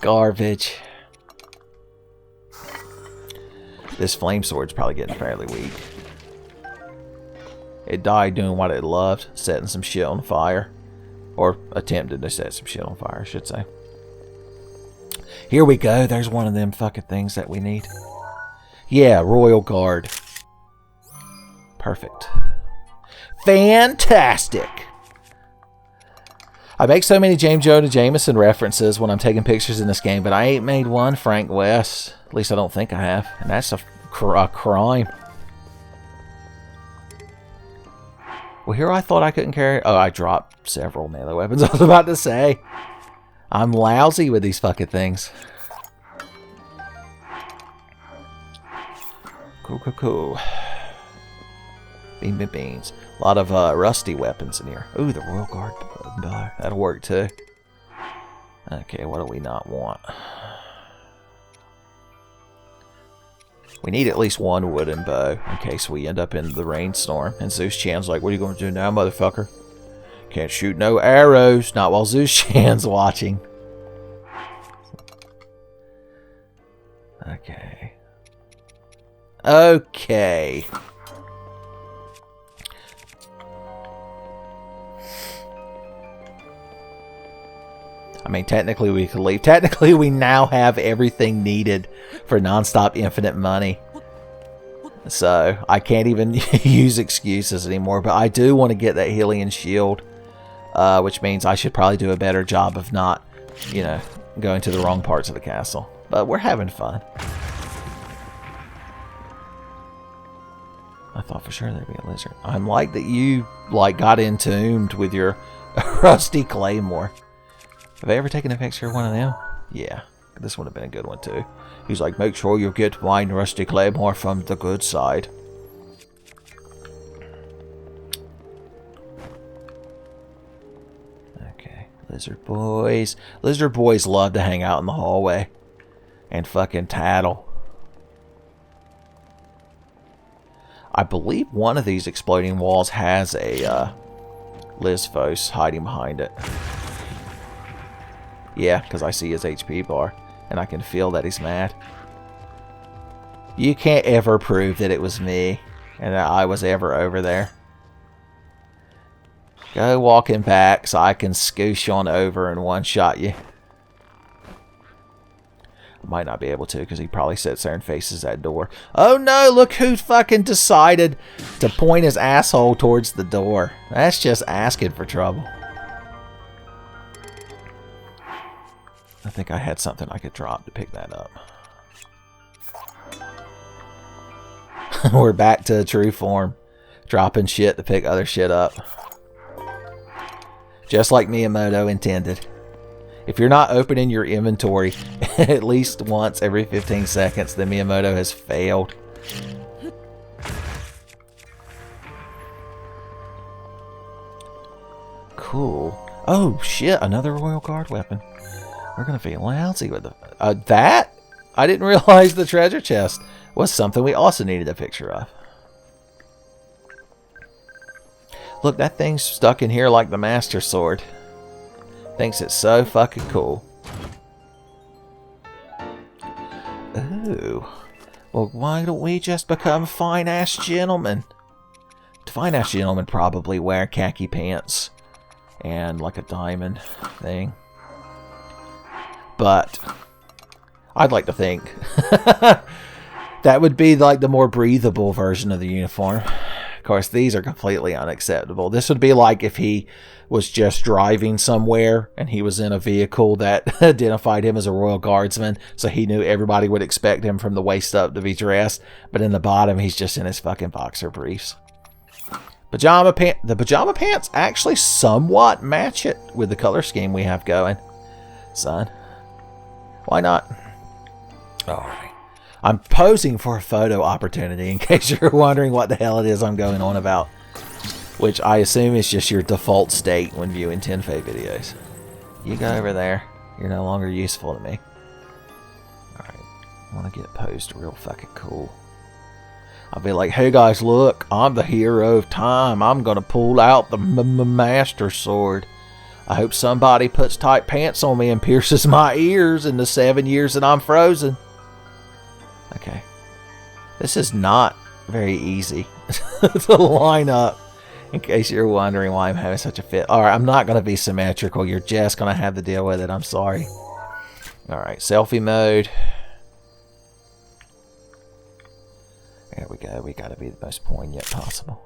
Garbage. This flame sword's probably getting fairly weak. It died doing what it loved, setting some shit on fire. Or attempted to set some shit on fire, I should say. Here we go. There's one of them fucking things that we need. Yeah, Royal Guard. Perfect. Fantastic! I make so many James Jonah Jameson references when I'm taking pictures in this game, but I ain't made one Frank West. At least I don't think I have. And that's a crime. Well, here I thought I couldn't carry... Oh, I dropped several melee weapons. I was about to say. I'm lousy with these fucking things. Cool. Beans. A lot of rusty weapons in here. Ooh, the Royal Guard bow. That'll work too. Okay, what do we not want? We need at least one wooden bow in case we end up in the rainstorm. And Zeus Chan's like, what are you going to do now, motherfucker? Can't shoot no arrows. Not while Zeus Chan's watching. Okay. I mean, technically we could leave. Technically we now have everything needed for non-stop infinite money. So, I can't even use excuses anymore. But I do want to get that Hylian shield. Which means I should probably do a better job of not, you know, going to the wrong parts of the castle. But we're having fun. I thought for sure there'd be a lizard. I'm like that you, like, got entombed with your rusty claymore. Have I ever taken a picture of one of them? Yeah. This would have been a good one, too. He's like, make sure you get mine rusty claymore from the good side. Okay. Lizard boys. Lizard boys love to hang out in the hallway. And fucking tattle. I believe one of these exploding walls has a Lizphos hiding behind it. Yeah, because I see his HP bar. And I can feel that he's mad. You can't ever prove that it was me. And that I was ever over there. Go walking back so I can scoosh on over and one-shot you. I might not be able to because he probably sits there and faces that door. Oh no, look who fucking decided to point his asshole towards the door. That's just asking for trouble. I think I had something I could drop to pick that up. We're back to true form. Dropping shit to pick other shit up. Just like Miyamoto intended. If you're not opening your inventory at least once every 15 seconds, then Miyamoto has failed. Cool. Oh shit, another Royal Guard weapon. We're gonna be lousy with the that? I didn't realize the treasure chest was something we also needed a picture of. Look, that thing's stuck in here like the Master Sword. Thinks it's so fucking cool. Ooh. Well, why don't we just become fine-ass gentlemen? Fine-ass gentlemen probably wear khaki pants and like a diamond thing. But I'd like to think that would be like the more breathable version of the uniform. Of course, these are completely unacceptable. This would be like if he was just driving somewhere and he was in a vehicle that identified him as a Royal Guardsman, so he knew everybody would expect him from the waist up to be dressed, but in the bottom he's just in his fucking boxer briefs. The pajama pants actually somewhat match it with the color scheme we have going. Son, why not? Alright. I'm posing for a photo opportunity in case you're wondering what the hell it is I'm going on about. Which I assume is just your default state when viewing Tenfey videos. You go over there. You're no longer useful to me. Alright. I want to get posed real fucking cool. I'll be like, hey guys, look, I'm the hero of time. I'm going to pull out the Master Sword. I hope somebody puts tight pants on me and pierces my ears in the 7 years that I'm frozen. Okay. This is not very easy to line up, in case you're wondering why I'm having such a fit. Alright, I'm not going to be symmetrical. You're just going to have to deal with it. I'm sorry. Alright, selfie mode. There we go. We got to be the most poignant possible.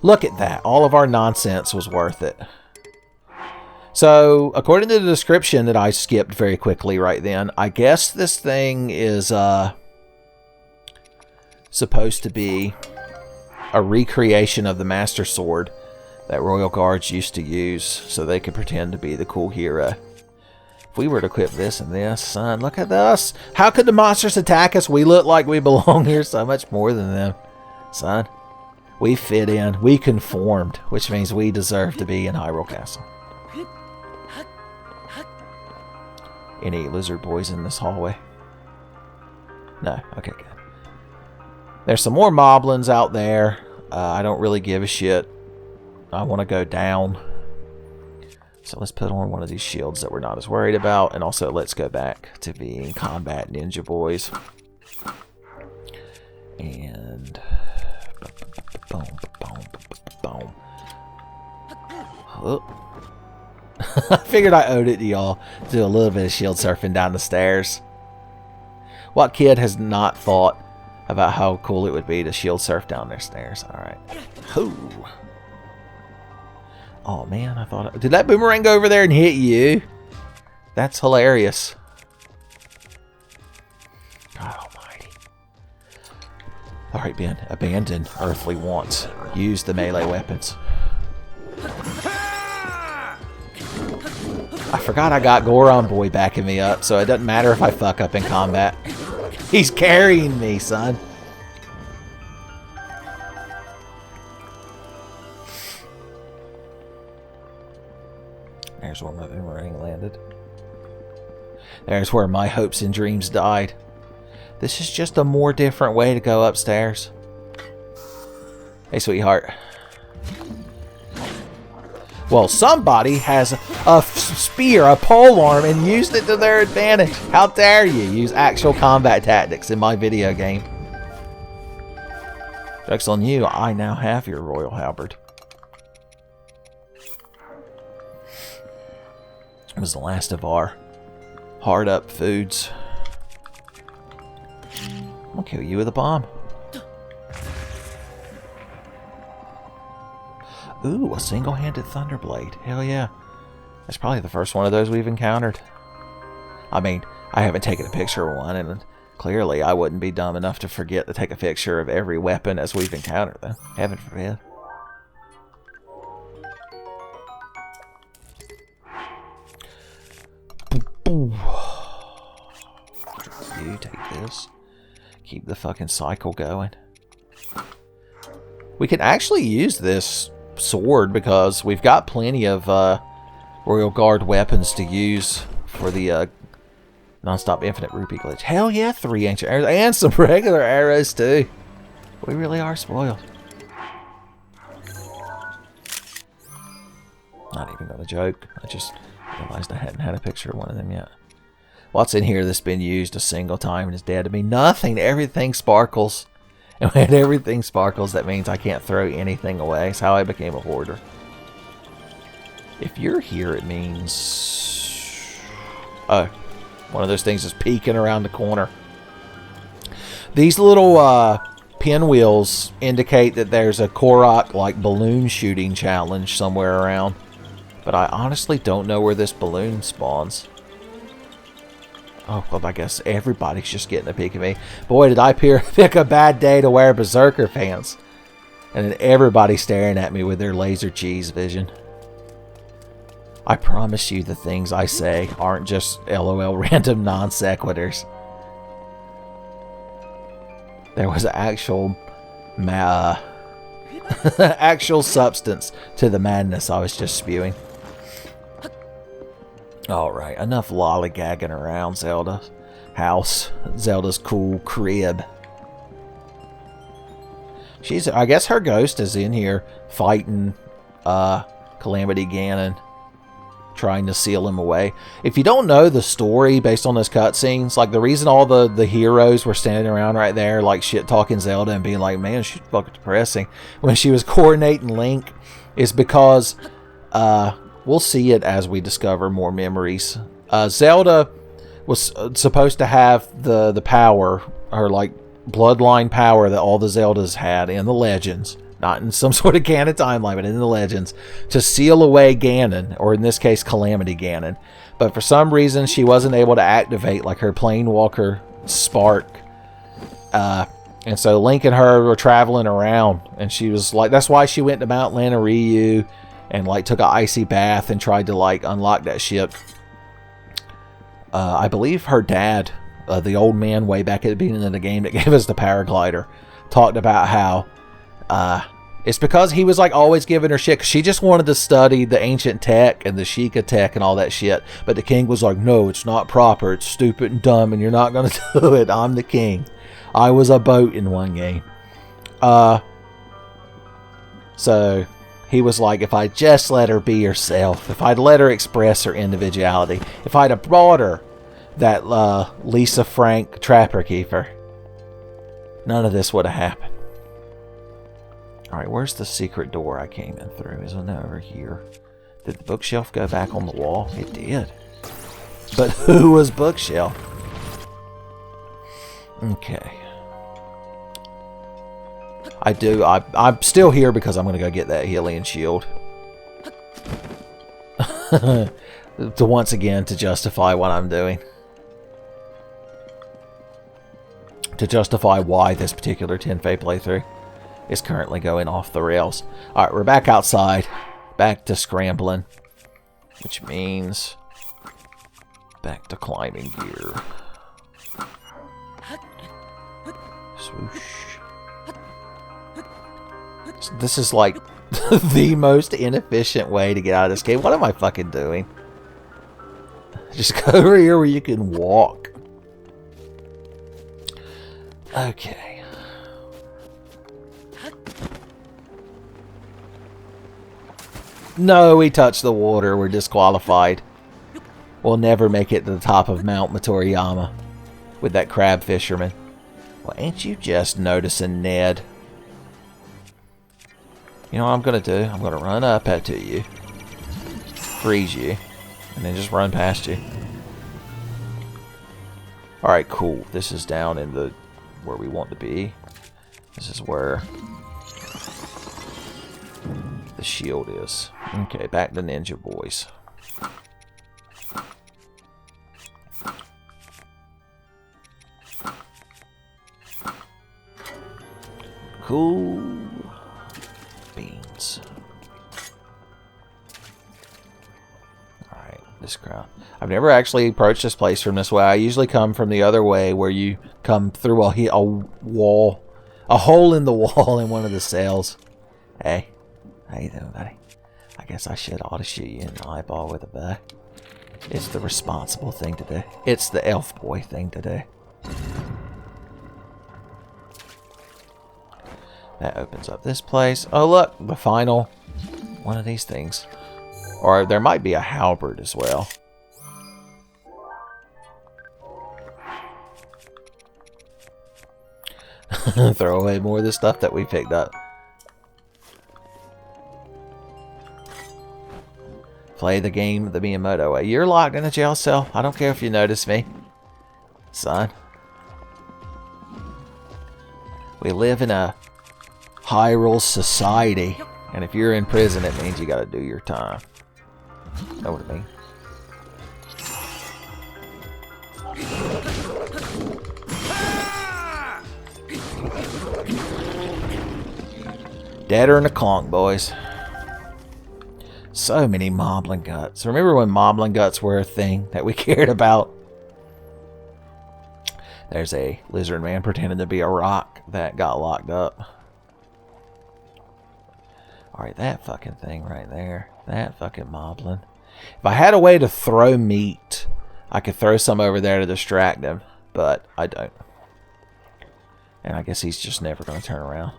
Look at that. All of our nonsense was worth it. So, according to the description that I skipped very quickly right then, I guess this thing is supposed to be a recreation of the Master Sword that Royal Guards used to use so they could pretend to be the cool hero. If we were to equip this and this, son, look at us. How could the monsters attack us? We look like we belong here so much more than them. Son, we fit in. We conformed, which means we deserve to be in Hyrule Castle. Any lizard boys in this hallway? No. Okay, good. There's some more moblins out there. I don't really give a shit. I want to go down. So let's put on one of these shields that we're not as worried about. And also let's go back to being combat ninja boys. And... boom, boom, boom. Oh. I figured I owed it to y'all to do a little bit of shield surfing down the stairs. What kid has not thought about how cool it would be to shield surf down their stairs? Alright. Hoo! Oh man, I thought... Did that boomerang go over there and hit you? That's hilarious. God almighty. Alright, Ben. Abandon earthly wants. Use the melee weapons. I forgot I got Goron Boy backing me up, so it doesn't matter if I fuck up in combat. He's carrying me, son. There's where my boomerang landed. There's where my hopes and dreams died. This is just a more different way to go upstairs. Hey, sweetheart. Well, somebody has a spear, a polearm, and used it to their advantage. How dare you use actual combat tactics in my video game? Joke's on you, I now have your royal halberd. It was the last of our hard-up foods. I'm gonna kill you with a bomb. Ooh, a single-handed Thunderblade. Hell yeah. That's probably the first one of those we've encountered. I mean, I haven't taken a picture of one, and clearly I wouldn't be dumb enough to forget to take a picture of every weapon as we've encountered them. Heaven forbid. You take this. Keep the fucking cycle going. We can actually use this sword because we've got plenty of Royal Guard weapons to use for the non-stop infinite rupee glitch. Hell yeah, 3 ancient arrows and some regular arrows too. We really are spoiled. Not even gonna joke. I just realized I hadn't had a picture of one of them yet. What's in here that's been used a single time and is dead to me? Nothing. Everything sparkles. And when everything sparkles, that means I can't throw anything away. It's how I became a hoarder. If you're here, it means... Oh, one of those things is peeking around the corner. These little pinwheels indicate that there's a Korok like balloon shooting challenge somewhere around. But I honestly don't know where this balloon spawns. Oh, well, I guess everybody's just getting a peek at me. Boy, did I pick a bad day to wear Berserker pants. And then everybody's staring at me with their laser cheese vision. I promise you the things I say aren't just LOL random non sequiturs. There was actual actual substance to the madness I was just spewing. Alright, enough lollygagging around Zelda's house. Zelda's cool crib. I guess her ghost is in here fighting Calamity Ganon, trying to seal him away. If you don't know the story based on those cutscenes, like the reason all the heroes were standing around right there like shit talking Zelda and being like, man, she's fucking depressing, when she was coordinating Link, is because we'll see it as we discover more memories. Zelda was supposed to have the power, or like bloodline power, that all the Zeldas had in the Legends, not in some sort of canon timeline, but in the Legends, to seal away Ganon, or in this case Calamity Ganon. But for some reason she wasn't able to activate like her Planewalker spark, and so Link and her were traveling around, and she was like, that's why she went to Mount Lanayru and like took an icy bath and tried to like unlock that ship. I believe her dad, the old man way back at the beginning of the game that gave us the paraglider, talked about how it's because he was like always giving her shit, 'cause she just wanted to study the ancient tech and the Sheikah tech and all that shit. But the king was like, no, it's not proper, it's stupid and dumb, and you're not going to do it. I'm the king. I was a boat in one game. So he was like, if I just let her be herself, if I'd let her express her individuality, if I'd have brought her that Lisa Frank Trapper Keeper, none of this would have happened. Alright, where's the secret door I came in through? Isn't it over here? Did the bookshelf go back on the wall? It did. But who was bookshelf? Okay. I'm still here because I'm going to go get that Hylian shield. To once again, to justify what I'm doing. To justify why this particular Tenfey playthrough is currently going off the rails. Alright, we're back outside. Back to scrambling. Which means back to climbing gear. Swoosh. This is like the most inefficient way to get out of this game. What am I fucking doing? Just go over here where you can walk. Okay. No, we touched the water. We're disqualified. We'll never make it to the top of Mount Motoriyama with that crab fisherman. Well, ain't you just noticing, Ned? You know what I'm going to do? I'm going to run up to you, freeze you, and then just run past you. Alright, cool. This is down in the where we want to be. This is where the shield is. Okay, back to Ninja Boys. Cool beans. Alright, this crowd. I've never actually approached this place from this way. I usually come from the other way where you come through a wall. A hole in the wall in one of the cells. Hey. How you doing, buddy? I guess I ought to shoot you in the eyeball with a bow. It's the responsible thing to do. It's the elf boy thing to do. That opens up this place. Oh, look, the final one of these things. Or there might be a halberd as well. Throw away more of the stuff that we picked up. Play the game the Miyamoto way. You're locked in a jail cell. I don't care if you notice me, son. We live in a Hyrule society, and if you're in prison, it means you gotta do your time. Know what I mean? Deader in a conch, boys. So many moblin guts. Remember when moblin guts were a thing that we cared about? There's a lizard man pretending to be a rock that got locked up. Alright, that fucking thing right there. That fucking moblin. If I had a way to throw meat, I could throw some over there to distract him. But I don't. And I guess he's just never going to turn around.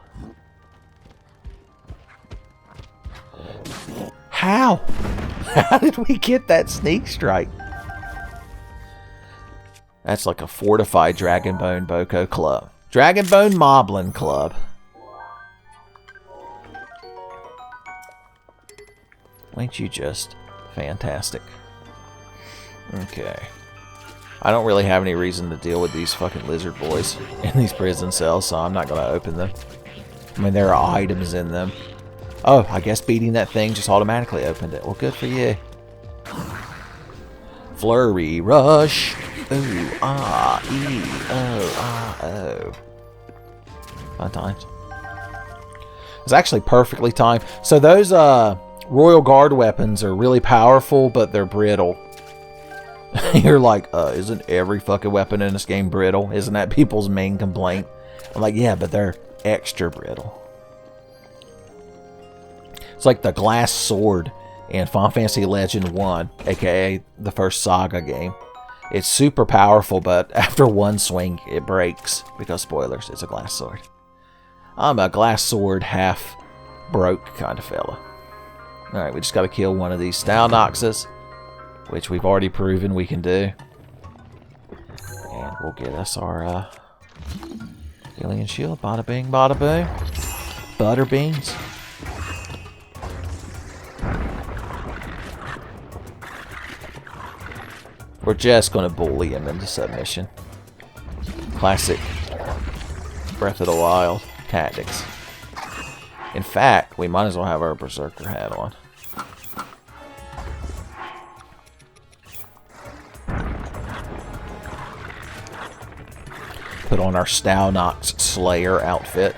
How? How did we get that sneak strike? That's like a fortified Dragonbone Boko Club. Dragonbone Moblin Club. Ain't you just fantastic? Okay. I don't really have any reason to deal with these fucking lizard boys in these prison cells, so I'm not going to open them. I mean, there are items in them. Oh, I guess beating that thing just automatically opened it. Well, good for you. Flurry Rush. Ooh, ah, ee, oh, ah, oh. Fun times. It's actually perfectly timed. So those Royal Guard weapons are really powerful, but they're brittle. You're like, isn't every fucking weapon in this game brittle? Isn't that people's main complaint? I'm like, yeah, but they're extra brittle. It's like the glass sword in Final Fantasy Legend 1, aka the first Saga game. It's super powerful, but after one swing, it breaks. Because, spoilers, it's a glass sword. I'm a glass sword half broke kind of fella. Alright, we just got to kill one of these Stalnoxes, which we've already proven we can do. And we'll get us our alien shield. Bada bing, bada boom. Butter beans. We're just going to bully him into submission. Classic Breath of the Wild tactics. In fact, we might as well have our Berserker hat on. Put on our Stalnox Slayer outfit.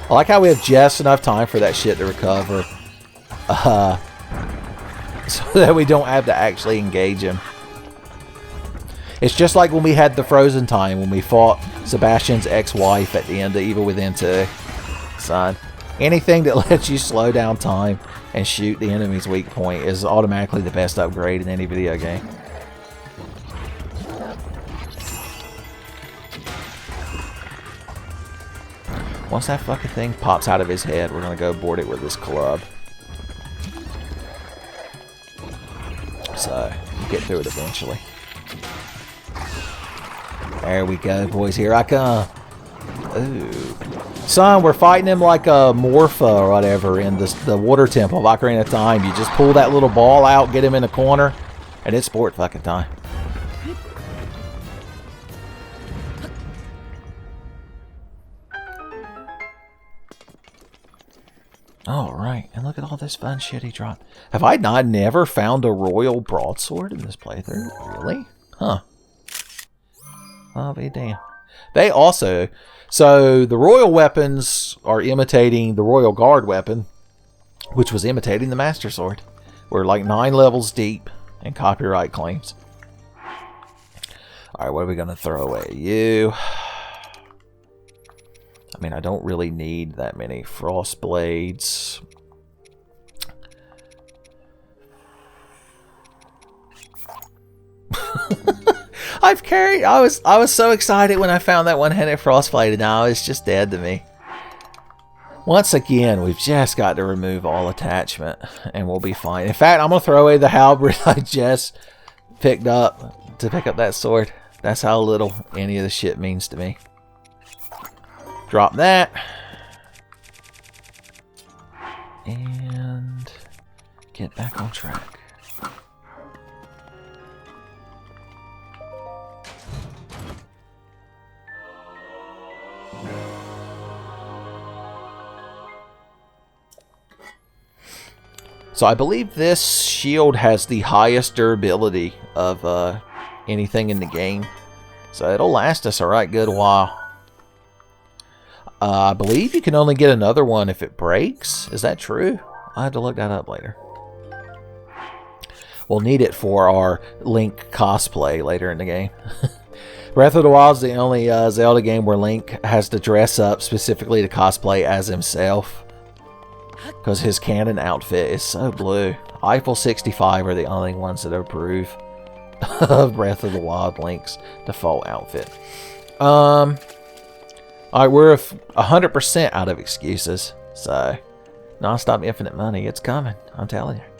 I like how we have just enough time for that shit to recover. So that we don't have to actually engage him. It's just like when we had the frozen time when we fought Sebastian's ex-wife at the end of Evil Within 2. Son, anything that lets you slow down time and shoot the enemy's weak point is automatically the best upgrade in any video game. Once that fucking thing pops out of his head, we're gonna go board it with this club. So, get through it eventually. There we go, boys. Here I come. Ooh. Son, we're fighting him like a Morpha or whatever in the water temple of Ocarina of Time. You just pull that little ball out, get him in the corner, and it's sport fucking time. Alright, and look at all this fun shit he dropped. Have I not never found a royal broadsword in this playthrough? Really? Huh. I'll be damned. They also... So, the royal weapons are imitating the royal guard weapon, which was imitating the master sword. We're like 9 levels deep in copyright claims. Alright, what are we going to throw at you? I mean, I don't really need that many frost blades. I was so excited when I found that one-handed frostblade, and now it's just dead to me. Once again, we've just got to remove all attachment, and we'll be fine. In fact, I'm gonna throw away the halberd I just picked up to pick up that sword. That's how little any of the shit means to me. Drop that. And get back on track. So I believe this shield has the highest durability of anything in the game. So it'll last us a right good while. I believe you can only get another one if it breaks. Is that true? I'll have to look that up later. We'll need it for our Link cosplay later in the game. Breath of the Wild is the only Zelda game where Link has to dress up specifically to cosplay as himself. Because his canon outfit is so blue. Eiffel 65 are the only ones that approve of Breath of the Wild Link's default outfit. Alright, we're 100% out of excuses. So, Non-stop infinite money. It's coming. I'm telling you.